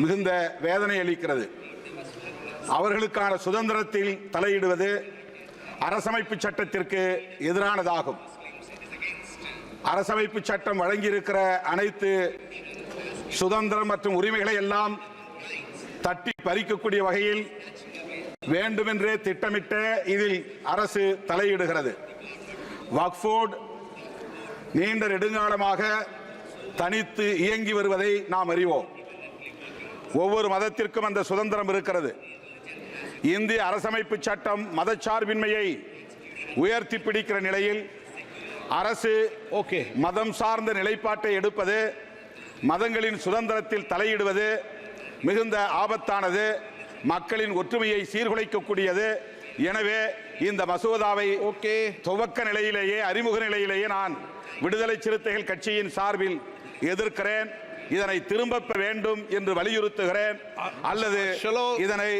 மிகுந்த வேதனை அளிக்கிறது. அவர்களுக்கான சுதந்திரத்தில் தலையிடுவது அரசமைப்பு சட்டத்திற்கு எதிரானதாகும். அரசமைப்பு சட்டம் வழங்கியிருக்கிற அனைத்து சுதந்திரம் மற்றும் உரிமைகளை எல்லாம் தட்டி பறிக்கக்கூடிய வகையில் வேண்டுமென்றே திட்டமிட்ட இதில் அரசு தலையிடுகிறது. வக்ஃப் போர்டு நீண்ட நெடுங்காலமாக தனித்து இயங்கி வருவதை நாம் அறிவோம். ஒவ்வொரு மதத்திற்கும் அந்த சுதந்திரம் இருக்கிறது. இந்திய அரசமைப்பு சட்டம் மதச்சார்பின்மையை உயர்த்தி பிடிக்கிற நிலையில் அரசு மதம் சார்ந்த நிலைப்பாட்டை எடுப்பது, மதங்களின் சுதந்திரத்தில் தலையிடுவது மிகுந்த ஆபத்தானது, மக்களின் ஒற்றுமையை சீர்குலைக்கக்கூடியது. எனவே இந்த மசோதாவை ஓகே துவக்க நிலையிலேயே அறிமுக நிலையிலேயே நான் விடுதலை சிறுத்தைகள் கட்சியின் சார்பில் எதிர்க்கிறேன். இதனை திரும்ப பெற வேண்டும் என்று வலியுறுத்துகிறேன். அல்லது இதனை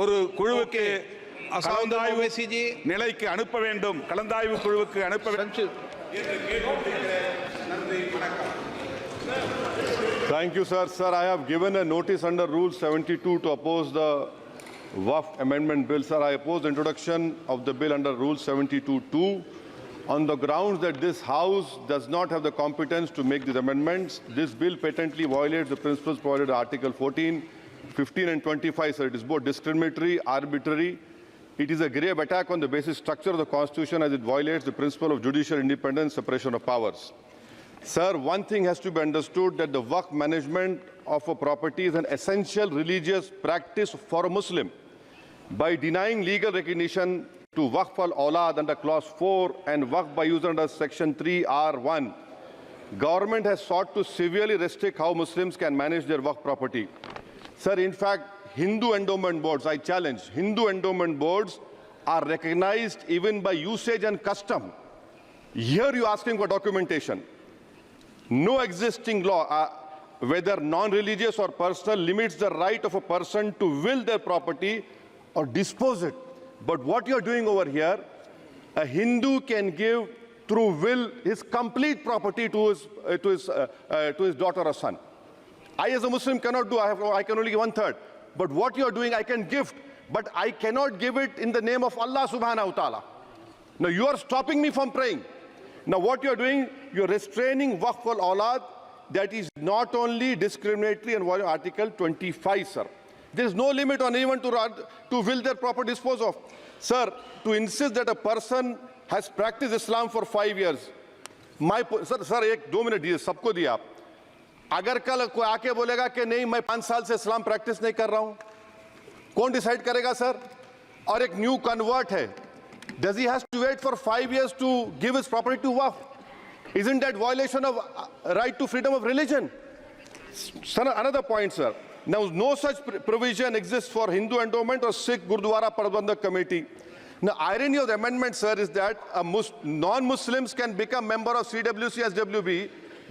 ஒரு குழுவுக்கு கலந்தாய்வு நிலைக்கு அனுப்ப வேண்டும், கலந்தாய்வு குழுவுக்கு அனுப்ப வேண்டும். Thank you, sir. Sir, I have given a notice under Rule 72 to oppose the Waqf Amendment Bill. Sir, I oppose the introduction of the bill under Rule 72(2) on the grounds that this House does not have the competence to make these amendments. This bill patently violates the principles provided in Article 14, 15 and 25. Sir, it is both discriminatory, arbitrary. It is a grave attack on the basic structure of the Constitution as it violates the principle of judicial independence, separation of powers. Sir, one thing has to be understood, that the Waqf management of a property is an essential religious practice for a Muslim. By denying legal recognition to Waqf al-Awlad under Clause 4 and Waqf by user under Section 3(r)(1), government has sought to severely restrict how Muslims can manage their Waqf property. Sir, in fact, Hindu endowment boards, I challenge, Hindu endowment boards are recognized even by usage and custom. Here you are asking for documentation. No existing law, whether non-religious or personal, limits the right of a person to will their property or dispose it. But what you are doing over here, a Hindu can give through will his complete property to his daughter or son. I as a Muslim cannot do, I can only give 1/3. But what you are doing, I can gift, but I cannot give it in the name of Allah subhanahu wa ta'ala. Now you are stopping me from praying. Now what you are doing, you are restraining Waqf al-Awlad. That is not only discriminatory and violating Article 25, sir. There is no limit on anyone to will their property dispose of. Sir, to insist that a person has practiced Islam for 5 years, sir, 1-2 minute दिए, सबको दिया आप. अगर कल कोई आके बोलेगा कि नहीं मैं 5 साल से इस्लाम प्रैक्टिस नहीं कर रहा हूं, कौन डिसाइड करेगा सर? और एक न्यू कन्वर्ट है, does he has to wait for 5 years to give his property to Waqf? Isn't that violation of right to freedom of religion? Sir, another point, sir. Now, no such provision exists for Hindu endowment or Sikh Gurdwara Parbandhak Committee. Now, irony of the amendment, sir, is that non-Muslims can become member of CWC, SWB,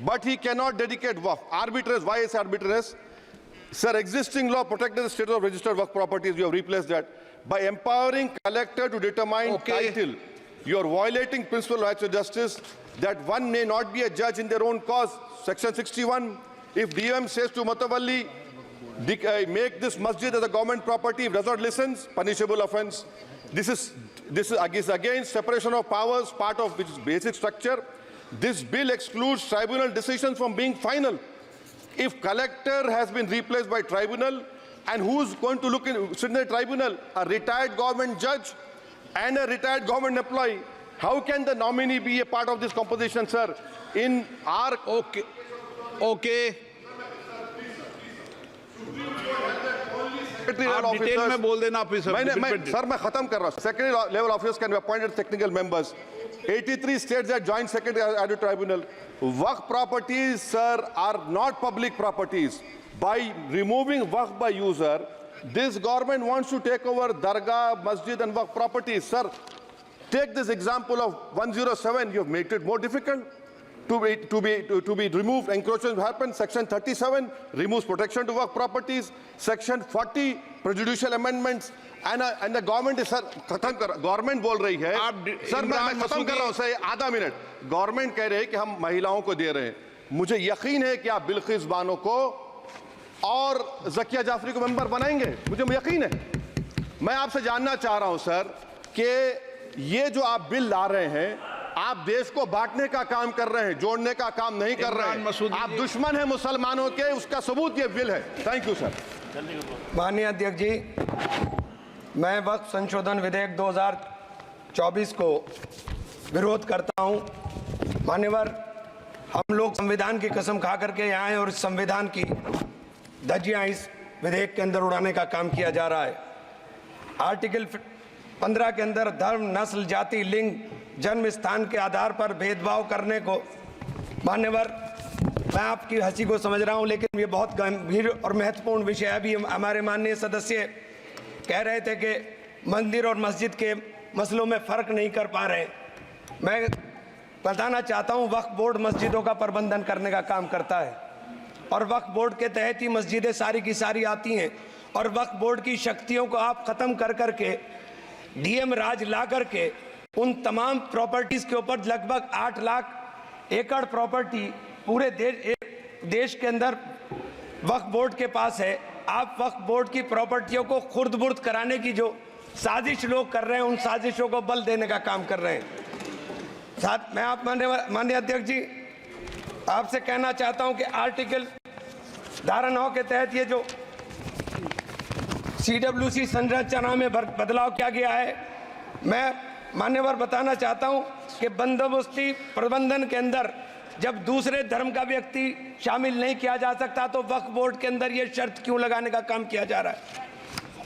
but he cannot dedicate Waqf. Arbitrary. Why is arbitrary? Sir, existing law protects the status of registered Waqf properties. You have replaced that. By empowering collector to determine title, you are violating principle of rights of justice, that one may not be a judge in their own cause. Section 61, if DOM says to Mutawalli, make this masjid as a government property, if does not listen, punishable offense. This is against separation of powers, part of which is basic structure. This bill excludes tribunal decisions from being final. If collector has been replaced by tribunal, and who's going to sit in the tribunal? A retired government judge and a retired government employee. How can the nominee be a part of this composition, sir? In our okay. आप detail में बोल देना officer. Sir मैं खत्म कर रहा हूं. Secondary level officers can be appointed technical members. 83 states that joint secretary added tribunal. Waqf properties, sir, are not public properties. By removing Waqf by user, this government wants to take over Dargah, Masjid and Waqf properties. Sir, take this example of 107. You have made it more difficult to be removed. Encroachment happens. Section 37 removes protection to Waqf properties. Section 40 prejudicial amendments. And the government is, sir, खत्म कर. Government बोल रही है. Sir मैं खत्म कर रहा हूँ सर, आधा मिनट. Government कह रहे हैं कि हम महिलाओं को दे रहे हैं. मुझे यकीन है कि आप बिल्किस बानो को और ज़किया जाफरी को मेंबर बनाएंगे, मुझे यकीन है. मैं आपसे जानना चाह रहा हूं सर कि ये जो आप बिल ला रहे हैं, आप देश को बांटने का काम कर रहे हैं, जोड़ने का काम नहीं कर रहे हैं. आप दुश्मन हैं मुसलमानों के, उसका सबूत ये बिल है. Thank you sir. माननीय अध्यक्ष जी, मैं वक्फ संशोधन विधेयक 2024 को विरोध करता हूं. मान्यवर, हम लोग संविधान की कसम खा करके यहाँ आए और इस संविधान की धज्जियां इस विधेयक के अंदर उड़ाने का काम किया जा रहा है. आर्टिकल 15 के अंदर धर्म, नस्ल, जाति, लिंग, जन्म स्थान के आधार पर भेदभाव करने को, मान्यवर मैं आपकी हंसी को समझ रहा हूं, लेकिन ये बहुत गंभीर और महत्वपूर्ण विषय है. अभी हमारे माननीय सदस्य कह रहे थे कि मंदिर और मस्जिद के मसलों में फ़र्क नहीं कर पा रहे। मैं बताना चाहता हूँ, वक्फ बोर्ड मस्जिदों का प्रबंधन करने का काम करता है और वक्फ बोर्ड के तहत ही मस्जिदें सारी की सारी आती हैं और वक्फ बोर्ड की शक्तियों को आप ख़त्म कर करके डीएम राज ला करके उन तमाम प्रॉपर्टीज़ के ऊपर लगभग 8 लाख एकड़ प्रॉपर्टी पूरे देश के अंदर वक्फ बोर्ड के पास है। आप वक्फ बोर्ड की प्रॉपर्टियों को खुर्द बुर्द कराने की जो साजिश लोग कर रहे हैं, उन साजिशों को बल देने का काम कर रहे हैं। साथ मैं आप माननीय अध्यक्ष जी आपसे कहना चाहता हूं कि आर्टिकल धारा 9 के तहत ये जो CWC संरचना में बदलाव किया गया है, मैं मान्यवर बताना चाहता हूं कि बंदोबस्ती प्रबंधन के अंदर जब दूसरे धर्म का व्यक्ति शामिल नहीं किया जा सकता तो वक्फ बोर्ड के अंदर ये शर्त क्यों लगाने का काम किया जा रहा है?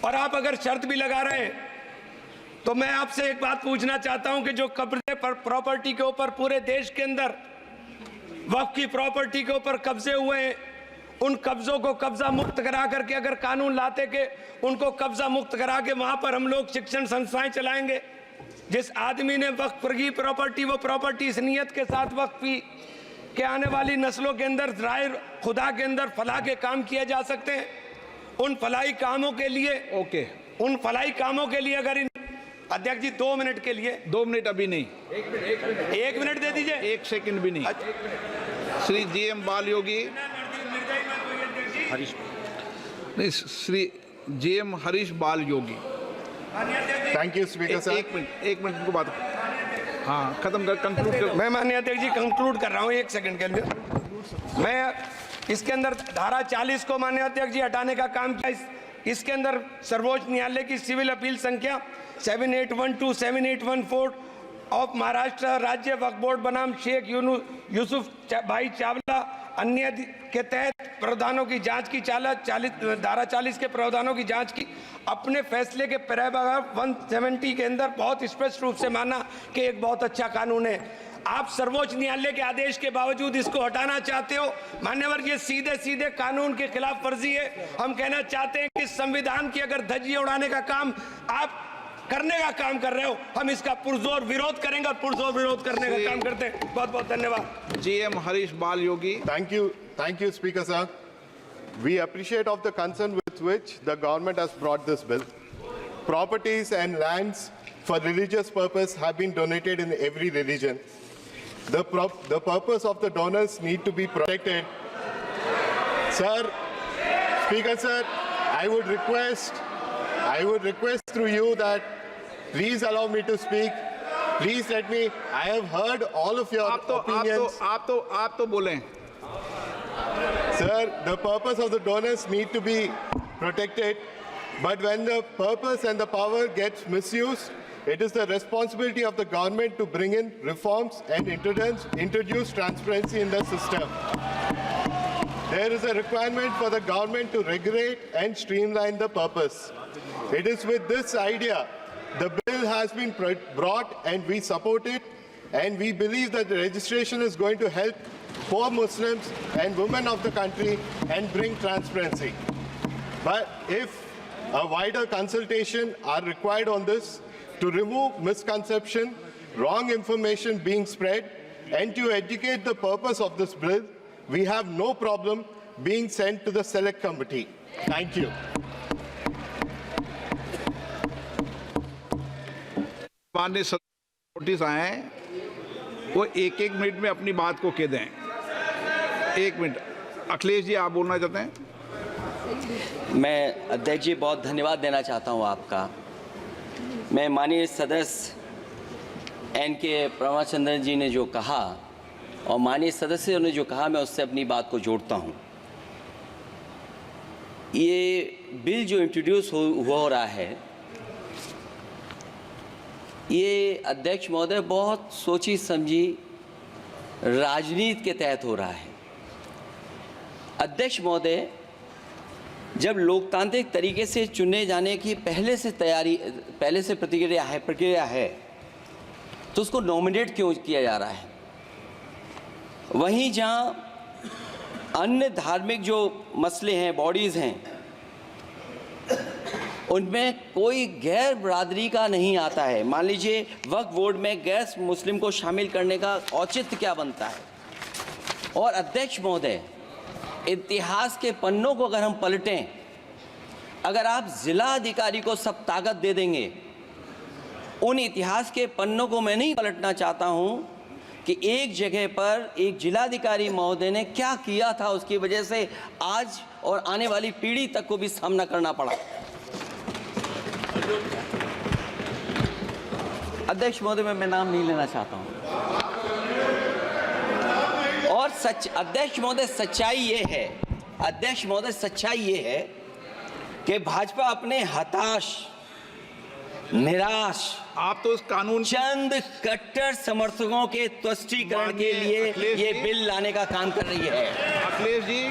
और आप अगर शर्त भी लगा रहे हैं तो मैं आपसे एक बात पूछना चाहता हूं कि जो कब्जे पर प्रॉपर्टी के ऊपर पूरे देश के अंदर वक्फ की प्रॉपर्टी के ऊपर कब्जे हुए हैं, उन कब्जों को कब्जा मुक्त करा करके अगर कानून लाते कि उनको कब्जा मुक्त करा के वहां पर हम लोग शिक्षण संस्थाएं चलाएंगे। जिस आदमी ने वक्फ की प्रॉपर्टी, वो प्रॉपर्टी इस नियत के साथ वक्फ की कि आने वाली नस्लों के अंदर राय खुदा के अंदर फलाह के काम किए जा सकते हैं। उन फलाही कामों के लिए उन फलाही कामों के लिए अगर अध्यक्ष जी 2 मिनट के लिए 2 मिनट अभी नहीं, 1 मिनट दे दीजिए, 1 सेकंड भी नहीं। श्री GM बाल योगी, नहीं, Shri GM Harish Bal Yogi. Thank you speaker sir. 1 minute को बात, हाँ खत्म कर, कंक्लूड कर। मैं माननीय अध्यक्ष जी कंक्लूड कर रहा हूँ 1 सेकंड के लिए। मैं इसके अंदर धारा 40 को माननीय अध्यक्ष जी हटाने का काम किया। इसके अंदर सर्वोच्च न्यायालय की सिविल अपील संख्या 7812 7814 ऑफ महाराष्ट्र राज्य वक्फ बोर्ड बनाम शेख यूसुफ भाई चावला अन्य के तहत प्रावधानों की जांच की धारा 40 के प्रावधानों की जांच की। अपने फैसले के पैराग्राफ 170 के अंदर बहुत स्पष्ट रूप से माना कि एक बहुत अच्छा कानून है। आप सर्वोच्च न्यायालय के आदेश के बावजूद इसको हटाना चाहते हो। मान्यवर, ये सीधे सीधे कानून के खिलाफ वर्जी है। हम कहना चाहते हैं कि संविधान की अगर धज्जियां उड़ाने का काम आप करने का काम कर रहे हो, हम इसका पुरजोर विरोध करेंगे और पुरजोर विरोध करने का काम करते हैं। बहुत बहुत धन्यवाद। GM Harish Bal Yogi. Thank you, Speaker sir. We appreciate of the concern with which the government has brought this bill. Properties and lands for religious purpose have been donated in every religion. The purpose of the donors need to be protected. Sir, Speaker sir, I would request through you that please allow me to speak. Please let me. I have heard all of your opinions. आप तो बोलें। Sir, the purpose of the donors need to be protected, but when the purpose and the power gets misused, it is the responsibility of the government to bring in reforms and introduce transparency in the system. There is a requirement for the government to regulate and streamline the purpose. It is with this idea the bill has been brought and we support it, and we believe that the registration is going to help poor Muslims and women of the country and bring transparency. But if a wider consultation are required on this to remove misconception, wrong information being spread, and to educate the purpose of this bill, we have no problem being sent to the select committee. Thank you. माननीय notice आए हैं, वो 1-1 minute में अपनी बात को कह दें। 1 मिनट। अखिलेश जी, आप बोलना चाहते हैं? मैं अध्यक्ष जी बहुत धन्यवाद देना चाहता हूं आपका। मैं माननीय सदस्य NK प्रमाचंद्रन जी ने जो कहा और माननीय सदस्यों ने जो कहा, मैं उससे अपनी बात को जोड़ता हूं। ये बिल जो इंट्रोड्यूस हो रहा है, ये अध्यक्ष महोदय बहुत सोची समझी राजनीति के तहत हो रहा है। अध्यक्ष महोदय, जब लोकतांत्रिक तरीके से चुने जाने की पहले से प्रक्रिया है तो उसको नॉमिनेट क्यों किया जा रहा है? वहीं जहां अन्य धार्मिक जो मसले हैं, बॉडीज़ हैं, उनमें कोई गैर बरादरी का नहीं आता है। मान लीजिए वक्फ बोर्ड में गैर मुस्लिम को शामिल करने का औचित्य क्या बनता है। और अध्यक्ष महोदय, इतिहास के पन्नों को अगर हम पलटें, अगर आप जिला अधिकारी को सब ताकत दे देंगे, उन इतिहास के पन्नों को मैं नहीं पलटना चाहता हूं कि एक जगह पर एक जिलाधिकारी महोदय ने क्या किया था, उसकी वजह से आज और आने वाली पीढ़ी तक को भी सामना करना पड़ा। अध्यक्ष महोदय, मैं नाम नहीं लेना चाहता हूं। और अध्यक्ष महोदय, सच्चाई ये है कि भाजपा अपने हताश, निराश, आप तो इस कानून चंद कट्टर समर्थकों के तुष्टीकरण के लिए ये बिल लाने का काम कर रही है। अखिलेश जी,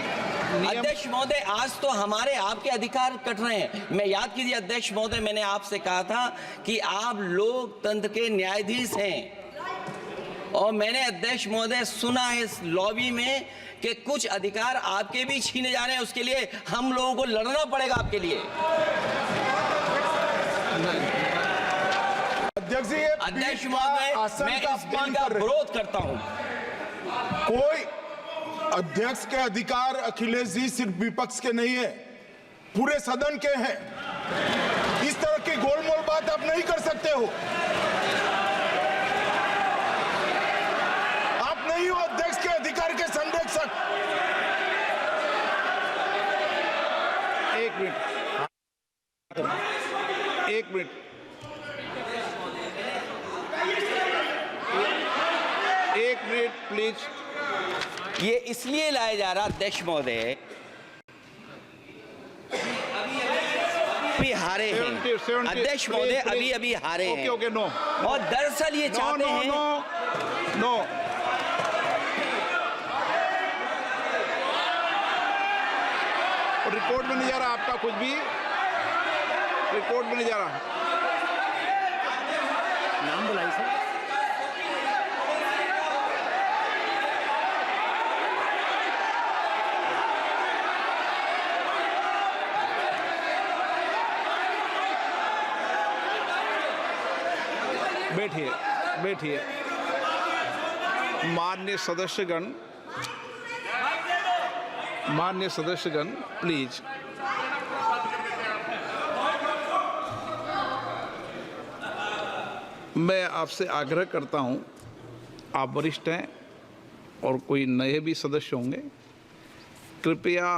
अध्यक्ष महोदय, आज तो हमारे आपके अधिकार कट रहे हैं। मैं याद कीजिए अध्यक्ष महोदय, मैंने आपसे कहा था कि आप लोकतंत्र के न्यायाधीश हैं, और मैंने अध्यक्ष महोदय सुना है इस लॉबी में कि कुछ अधिकार आपके भी छीने जा रहे हैं। उसके लिए हम लोगों को लड़ना पड़ेगा आपके लिए। अध्यक्ष महोदय, मैं इस बिल का विरोध करता हूं। कोई अध्यक्ष के अधिकार अखिलेश जी सिर्फ विपक्ष के नहीं है, पूरे सदन के हैं। इस तरह की गोलमोल बात आप नहीं कर सकते हो। आप नहीं हो अध्यक्ष के अधिकार के संरक्षक। एक मिनट प्लीज। ये इसलिए लाया जा रहा अध्यक्ष महोदय, अभी हारे हैं अध्यक्ष महोदय, अभी हारे हैं। Okay, no. और दरअसल ये चाहते हैं नो। रिकॉर्ड में नहीं जा रहा आपका कुछ भी, रिकॉर्ड में नहीं जा रहा। नाम बुलाई सर। बैठिए। माननीय सदस्यगण, प्लीज। मैं आपसे आग्रह करता हूं, आप वरिष्ठ हैं और कोई नए भी सदस्य होंगे, कृपया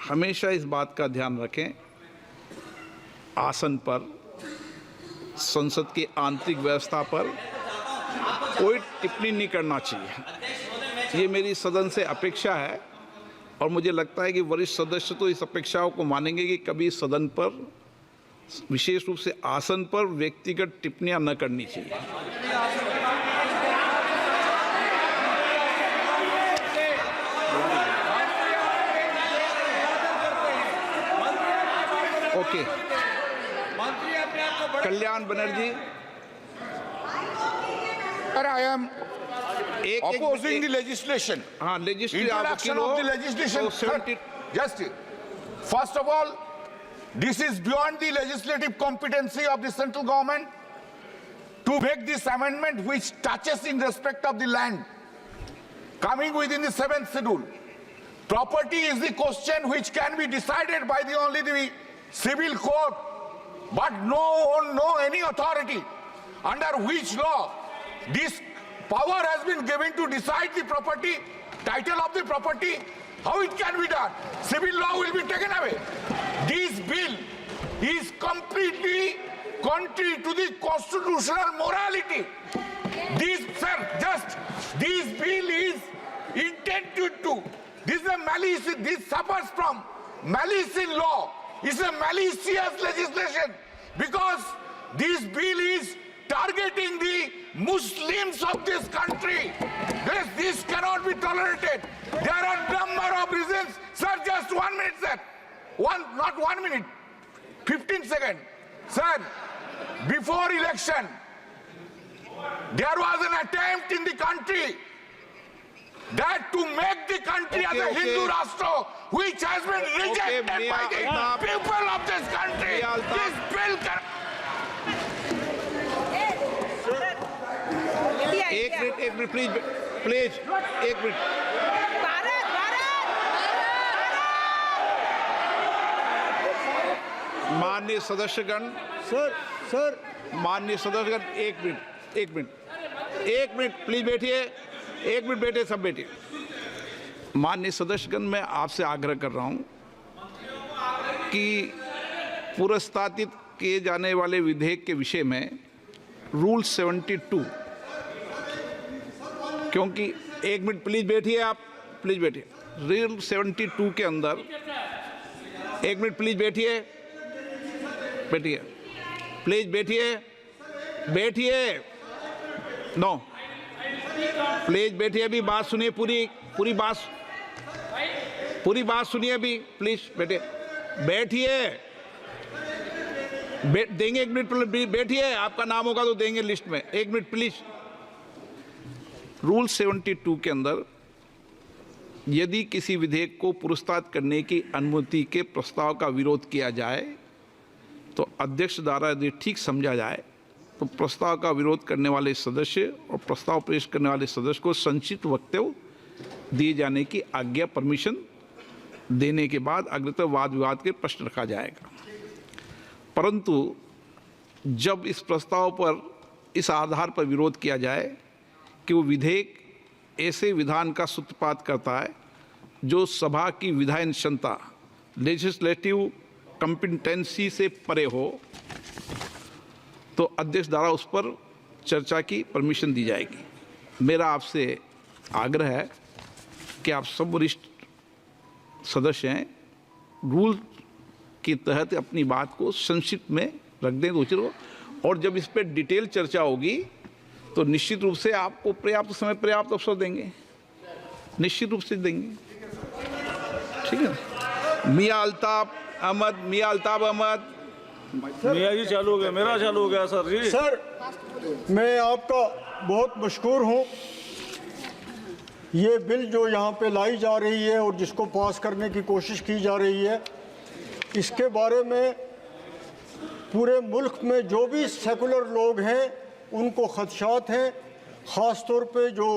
हमेशा इस बात का ध्यान रखें, आसन पर, संसद की आंतरिक व्यवस्था पर कोई टिप्पणी नहीं करना चाहिए। ये मेरी सदन से अपेक्षा है, और मुझे लगता है कि वरिष्ठ सदस्य तो इस अपेक्षाओं को मानेंगे कि कभी सदन पर, विशेष रूप से आसन पर, व्यक्तिगत टिप्पणियां न करनी चाहिए। Okay. Kalyan Banerjee, I am opposing the legislation. हाँ, Introduction of the legislation. Just first of all, this is beyond the legislative competency of the central government to make this amendment, which touches in respect of the land coming within the 7th schedule. Property is the question which can be decided by only the civil court, but no any authority under which law this power has been given to decide the property, title of the property. How it can be done? Civil law will be taken away. This bill is completely contrary to the constitutional morality. This bill is intended to, this is a malice, this suffers from malice in law. It's a malicious legislation because this bill is targeting the Muslims of this country. This cannot be tolerated. There are a number of reasons. Sir, just 1 minute, sir. Not 1 minute, 15 seconds. Sir, before election, there was an attempt in the country that to make the country as a Hindu Rashtra, which has been rejected by the people of this country. This bill एक minute please please एक minute. माननीय सदस्यगण, sir माननीय सदस्यगण एक minute please बैठिए, एक minute बैठे, सब बैठिए। माननीय सदस्यगण, मैं आपसे आग्रह कर रहा हूं कि पुरस्तावित किए जाने वाले विधेयक के विषय में रूल 72, क्योंकि एक मिनट प्लीज बैठिए, आप प्लीज बैठिए। रूल 72 के अंदर, एक मिनट प्लीज बैठिए प्लीज बैठिए नो प्लीज बैठिए, अभी बात सुनिए, पूरी बात सुनिए अभी, प्लीज बैठिए देंगे, एक मिनट बैठिए, आपका नाम होगा तो देंगे लिस्ट में, एक मिनट प्लीज। रूल 72 के अंदर यदि किसी विधेयक को पुरस्कृत करने की अनुमति के प्रस्ताव का विरोध किया जाए तो अध्यक्ष द्वारा यदि ठीक समझा जाए तो प्रस्ताव का विरोध करने वाले सदस्य और प्रस्ताव पेश करने वाले सदस्य को संक्षिप्त वक्तव्य दिए जाने की आज्ञा, परमिशन देने के बाद अग्रतर वाद विवाद के प्रश्न रखा जाएगा। परंतु जब इस प्रस्ताव पर इस आधार पर विरोध किया जाए कि वो विधेयक ऐसे विधान का सूत्रपात करता है जो सभा की विधायन क्षमता, लेजिस्लेटिव कॉम्पिटेंसी से परे हो, तो अध्यक्ष द्वारा उस पर चर्चा की परमिशन दी जाएगी। मेरा आपसे आग्रह है कि आप सब वरिष्ठ सदस्य हैं, रूल के तहत अपनी बात को संक्षिप्त में रख दें दो, और जब इस पर डिटेल चर्चा होगी तो निश्चित रूप से आपको पर्याप्त समय, पर्याप्त अवसर देंगे, निश्चित रूप से देंगे, ठीक है। मियां अल्ताफ अहमद मियां जी चालू हो गया, मेरा चालू हो गया सर जी। सर मैं आपका बहुत मशकूर हूँ। ये बिल जो यहाँ पे लाई जा रही है और जिसको पास करने की कोशिश की जा रही है, इसके बारे में पूरे मुल्क में जो भी सेकुलर लोग हैं उनको खदशात हैं, ख़ास तौर पे जो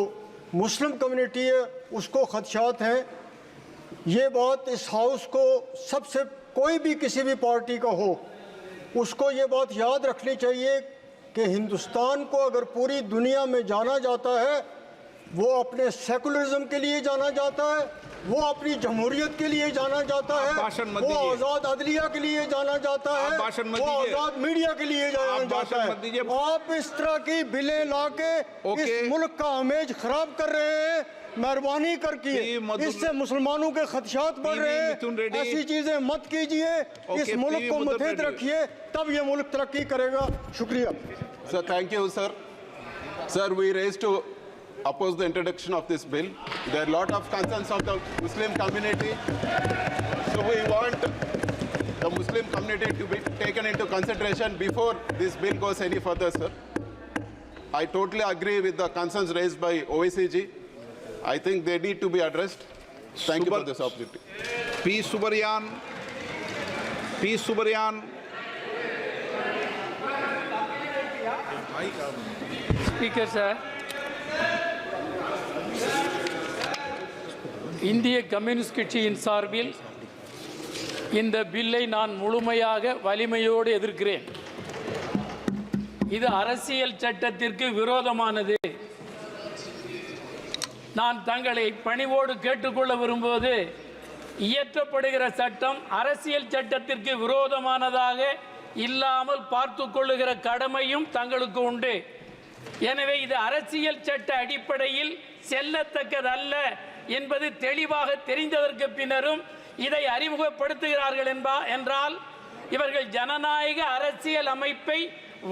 मुस्लिम कम्युनिटी है उसको खदशात हैं। ये बात इस हाउस को सबसे, कोई भी किसी भी पार्टी का हो, उसको ये बात याद रखनी चाहिए कि हिंदुस्तान को अगर पूरी दुनिया में जाना जाता है, वो अपने सेकुलरिज्म के लिए जाना जाता है, वो अपनी जमहूरियत के लिए जाना जाता है, वो आज़ाद अदलिया के लिए जाना जाता है, वो आज़ाद मीडिया के लिए जाना जाता है। आप इस तरह की बिलें लाके इस मुल्क का इमेज खराब कर रहे हैं। मेहरबानी करके इससे मुसलमानों के खदशात बढ़ रहे हैं। ऐसी चीजें मत कीजिए, इस मुल्क को मुतहद रखिए, तब ये मुल्क तरक्की करेगा। शुक्रिया sir. Thank you sir. Sir, we raised to oppose the introduction of this bill. There are a lot of concerns of the Muslim community, so we want the Muslim community to be taken into consideration before this bill goes any further, sir. I totally agree with the concerns raised by OICG. I think they need to be addressed. Thank you for this opportunity. P. Subarian. Speaker sir, இந்திய communist கட்சியின் சார்பில் இந்த பில்லை நான் முழுமையாக வலிமையோடு எதிர்க்கிறேன். இது அரசியல் சட்டத்திற்கு விரோதமானது. நான் தங்களை பணிவோடு கேட்டுக்கொள்ள விரும்புவது, இயற்றப்படுகிற சட்டம் அரசியல் சட்டத்திற்கு விரோதமானதாக இல்லாமல் பார்த்து கொள்ளுகிற கடமையும் தங்களுக்கு உண்டு. எனவே இது அரசியல் சட்ட அடிப்படையில் செல்லத்தக்கதல்ல என்பது தெளிவாக தெரிந்ததற்கு பின்னரும் இதை அறிமுகப்படுத்துகிறார்கள் என்றால் இவர்கள் ஜனநாயக அரசியல் அமைப்பை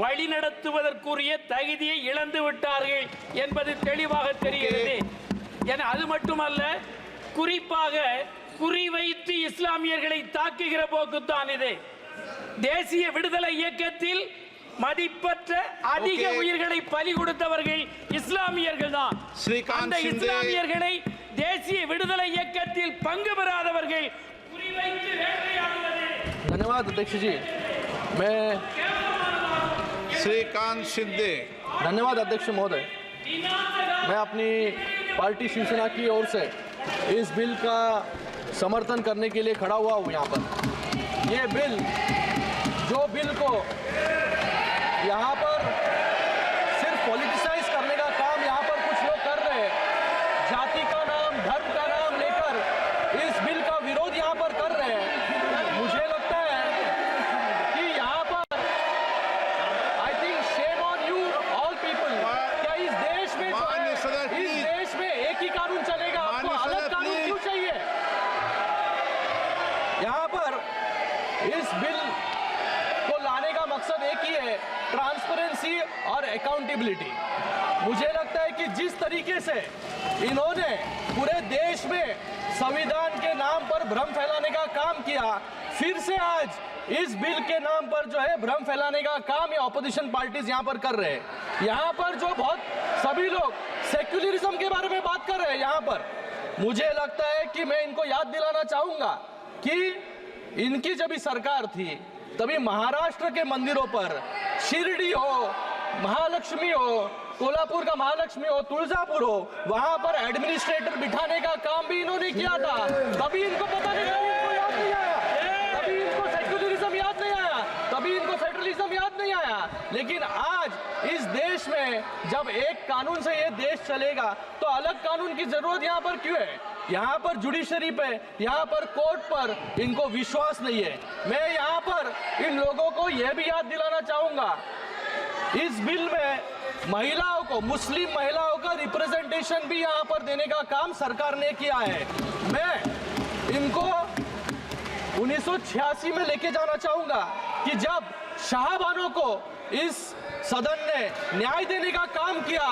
வழிநடத்துவதற்குரிய தகுதியை இழந்து விட்டார்கள் என்பது தெளிவாக தெரிகிறது. அது மட்டுமல்ல, குறிப்பாக குறிவைத்து இஸ்லாமியர்களை தாக்குகிற போக்குத்தான் இது. தேசிய விடுதலை இயக்கத்தில் மதிப்பற்ற அதிக உயிர்களை பலி கொடுத்தவர்கள் இஸ்லாமியர்கள் தான். அந்த இஸ்லாமியர்களை தேசிய விடுதலை இயக்கத்தில் பங்கு பெறாதவர்கள் குறிவைத்து வேட்டையாடுவது धन्यवाद अध्यक्ष जी। मैं श्रीकांत शिंदे। धन्यवाद अध्यक्ष महोदय। मैं अपनी पार्टी शिवसेना की ओर से इस बिल का समर्थन करने के लिए खड़ा हुआ हूँ यहाँ पर। ये बिल जो बिल को यहाँ पर सिर्फ पॉलिटिसाइज करने का काम यहाँ पर कुछ लोग कर रहे हैं, जाति का नाम धर्म का नाम लेकर इस बिल का विरोध यहाँ पर कर रहे हैं। मुझे लगता है कि यहाँ पर I think shame on you all people. क्या इस देश में जो है, इस देश में एक ही कानून चलेगा? आपको अलग कानून क्यों चाहिए? यहाँ पर इस बिल को लाने का मकसद एक ही है, ट्रांसपेरेंसी और अकाउंटेबिलिटी। मुझे लगता है कि जिस तरीके से इन्होंने पूरे देश में संविधान के नाम पर भ्रम फैलाने का काम किया, फिर से आज इस बिल के नाम पर जो है भ्रम फैलाने का काम ये ऑपोजिशन पार्टीज यहाँ पर कर रहे हैं। यहाँ पर जो बहुत सभी लोग सेक्युलरिज्म के बारे में बात कर रहे हैं यहाँ पर, मुझे लगता है कि मैं इनको याद दिलाना चाहूंगा कि इनकी जब सरकार थी तभी महाराष्ट्र के मंदिरों पर शिरडी हो, महालक्ष्मी हो, कोल्हापुर का महालक्ष्मी हो, तुलजापुर हो, वहां पर एडमिनिस्ट्रेटर बिठाने का काम भी इन्होंने किया था। तभी इनको पता नहीं, इनको याद नहीं आया, तभी इनको सेक्युलरिज्म याद नहीं आया, तभी इनको फेडरलिज्म याद नहीं आया। लेकिन आज इस देश में जब एक कानून से ये देश चलेगा तो अलग कानून की जरूरत यहाँ पर क्यों है? यहाँ पर जुडिशरी पे, यहाँ पर कोर्ट पर इनको विश्वास नहीं है। मैं यहाँ पर इन लोगों को यह भी याद दिलाना चाहूंगा, इस बिल में महिलाओं को, मुस्लिम महिलाओं का रिप्रेजेंटेशन भी यहाँ पर देने का काम सरकार ने किया है। मैं इनको 1986 में लेके जाना चाहूंगा कि जब शाहबानों को इस सदन ने न्याय देने का काम किया,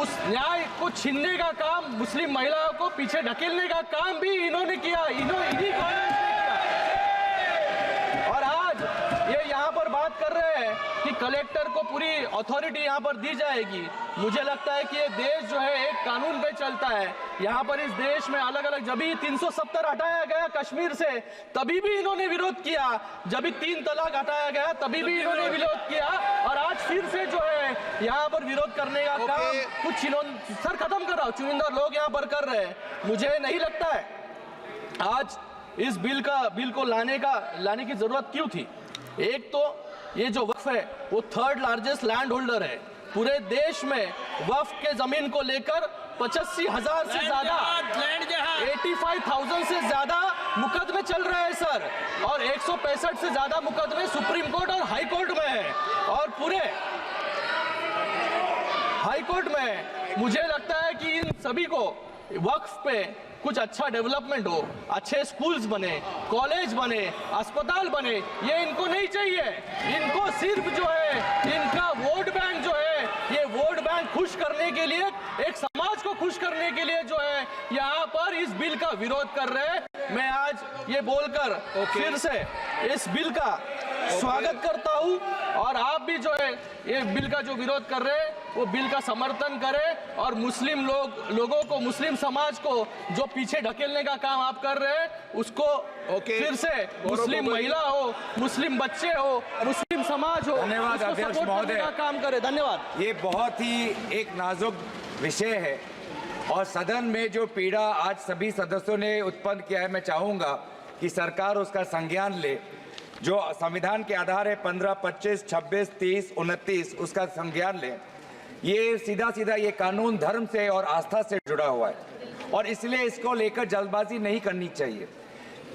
उस न्याय को छीनने का काम, मुस्लिम महिलाओं को पीछे ढकेलने का काम भी इन्होंने किया, इन्हीं कांग्रेस ने किया। और आज ये यहाँ पर बात कर रहे हैं कि कलेक्टर को पूरी अथॉरिटी यहाँ पर दी जाएगी। मुझे लगता है कि ये देश जो है एक कानून पे चलता है। यहाँ पर इस देश में अलग अलग, जब भी 370 हटाया गया कश्मीर से तभी भी इन्होंने विरोध किया, जब भी 3 तलाक हटाया गया तभी भी इन्होंने विरोध किया, और आज फिर से जो है यहाँ पर विरोध करने का काम कुछ सर खत्म कर रहा हूँ, चुनिंदा लोग यहाँ पर कर रहे हैं। मुझे नहीं लगता है आज इस बिल को लाने की जरूरत क्यों थी। एक तो ये जो वक्फ है वो 3rd लार्जेस्ट लैंड होल्डर है पूरे देश में। वक्फ के जमीन को लेकर 85,000 से ज्यादा, 85,000 से ज्यादा मुकदमे चल रहे हैं सर, और 165 से ज्यादा मुकदमे सुप्रीम कोर्ट और हाई कोर्ट में है, और पूरे हाई कोर्ट में। मुझे लगता है कि इन सभी को वक्फ पे कुछ अच्छा डेवलपमेंट हो, अच्छे स्कूल्स बने, कॉलेज बने, अस्पताल बने, ये इनको नहीं चाहिए। इनको सिर्फ जो है इनका वोट बैंक जो है, ये वोट बैंक खुश करने के लिए, एक समाज को खुश करने के लिए जो है यहाँ पर इस बिल का विरोध कर रहे हैं। मैं आज ये बोलकर फिर से इस बिल का स्वागत करता हूँ, और आप भी जो है ये बिल का जो विरोध कर रहे हैं वो बिल का समर्थन करें, और मुस्लिम लोगों को, मुस्लिम समाज को जो पीछे ढकेलने का काम आप कर रहे हैं उसको फिर से मुस्लिम महिला हो, मुस्लिम बच्चे हो, मुस्लिम समाज हो, धन्यवाद अध्यक्ष महोदय का काम करें। धन्यवाद। ये बहुत ही एक नाजुक विषय है, और सदन में जो पीड़ा आज सभी सदस्यों ने उत्पन्न किया है, मैं चाहूंगा कि सरकार उसका संज्ञान ले। जो संविधान के आधार है 15, 25, 26, 30, 29, उसका संज्ञान ले। ये सीधा सीधा ये कानून धर्म से और आस्था से जुड़ा हुआ है, और इसलिए इसको लेकर जल्दबाजी नहीं करनी चाहिए।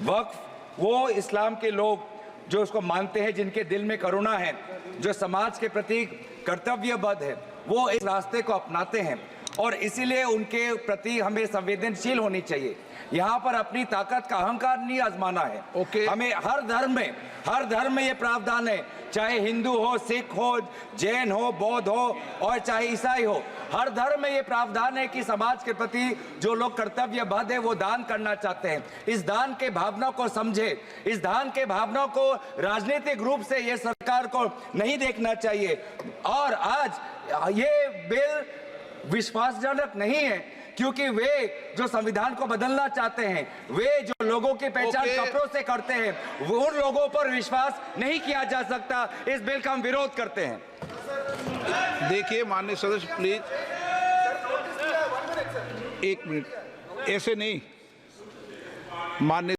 वक्फ वो इस्लाम के लोग जो उसको मानते हैं, जिनके दिल में करुणा है, जो समाज के प्रति कर्तव्यबद्ध है, वो इस रास्ते को अपनाते हैं, और इसीलिए उनके प्रति हमें संवेदनशील होनी चाहिए। यहाँ पर अपनी ताकत का अहंकार नहीं आजमाना है। हमें हर धर्म में ये प्रावधान है, चाहे हिंदू हो, सिख हो, जैन हो, बौद्ध हो, और चाहे ईसाई हो, हर धर्म में ये प्रावधान है कि समाज के प्रति जो लोग कर्तव्यबद्ध है वो दान करना चाहते हैं। इस दान के भावना को समझे, इस दान के भावना को राजनीतिक रूप से ये सरकार को नहीं देखना चाहिए। और आज ये बिल विश्वासजनक नहीं है क्योंकि वे जो संविधान को बदलना चाहते हैं, वे जो लोगों की पहचान कपड़ों से करते हैं, वो उन लोगों पर विश्वास नहीं किया जा सकता। इस बिल का हम विरोध करते हैं। देखिए माननीय सदस्य प्लीज, एक मिनट, ऐसे नहीं माननीय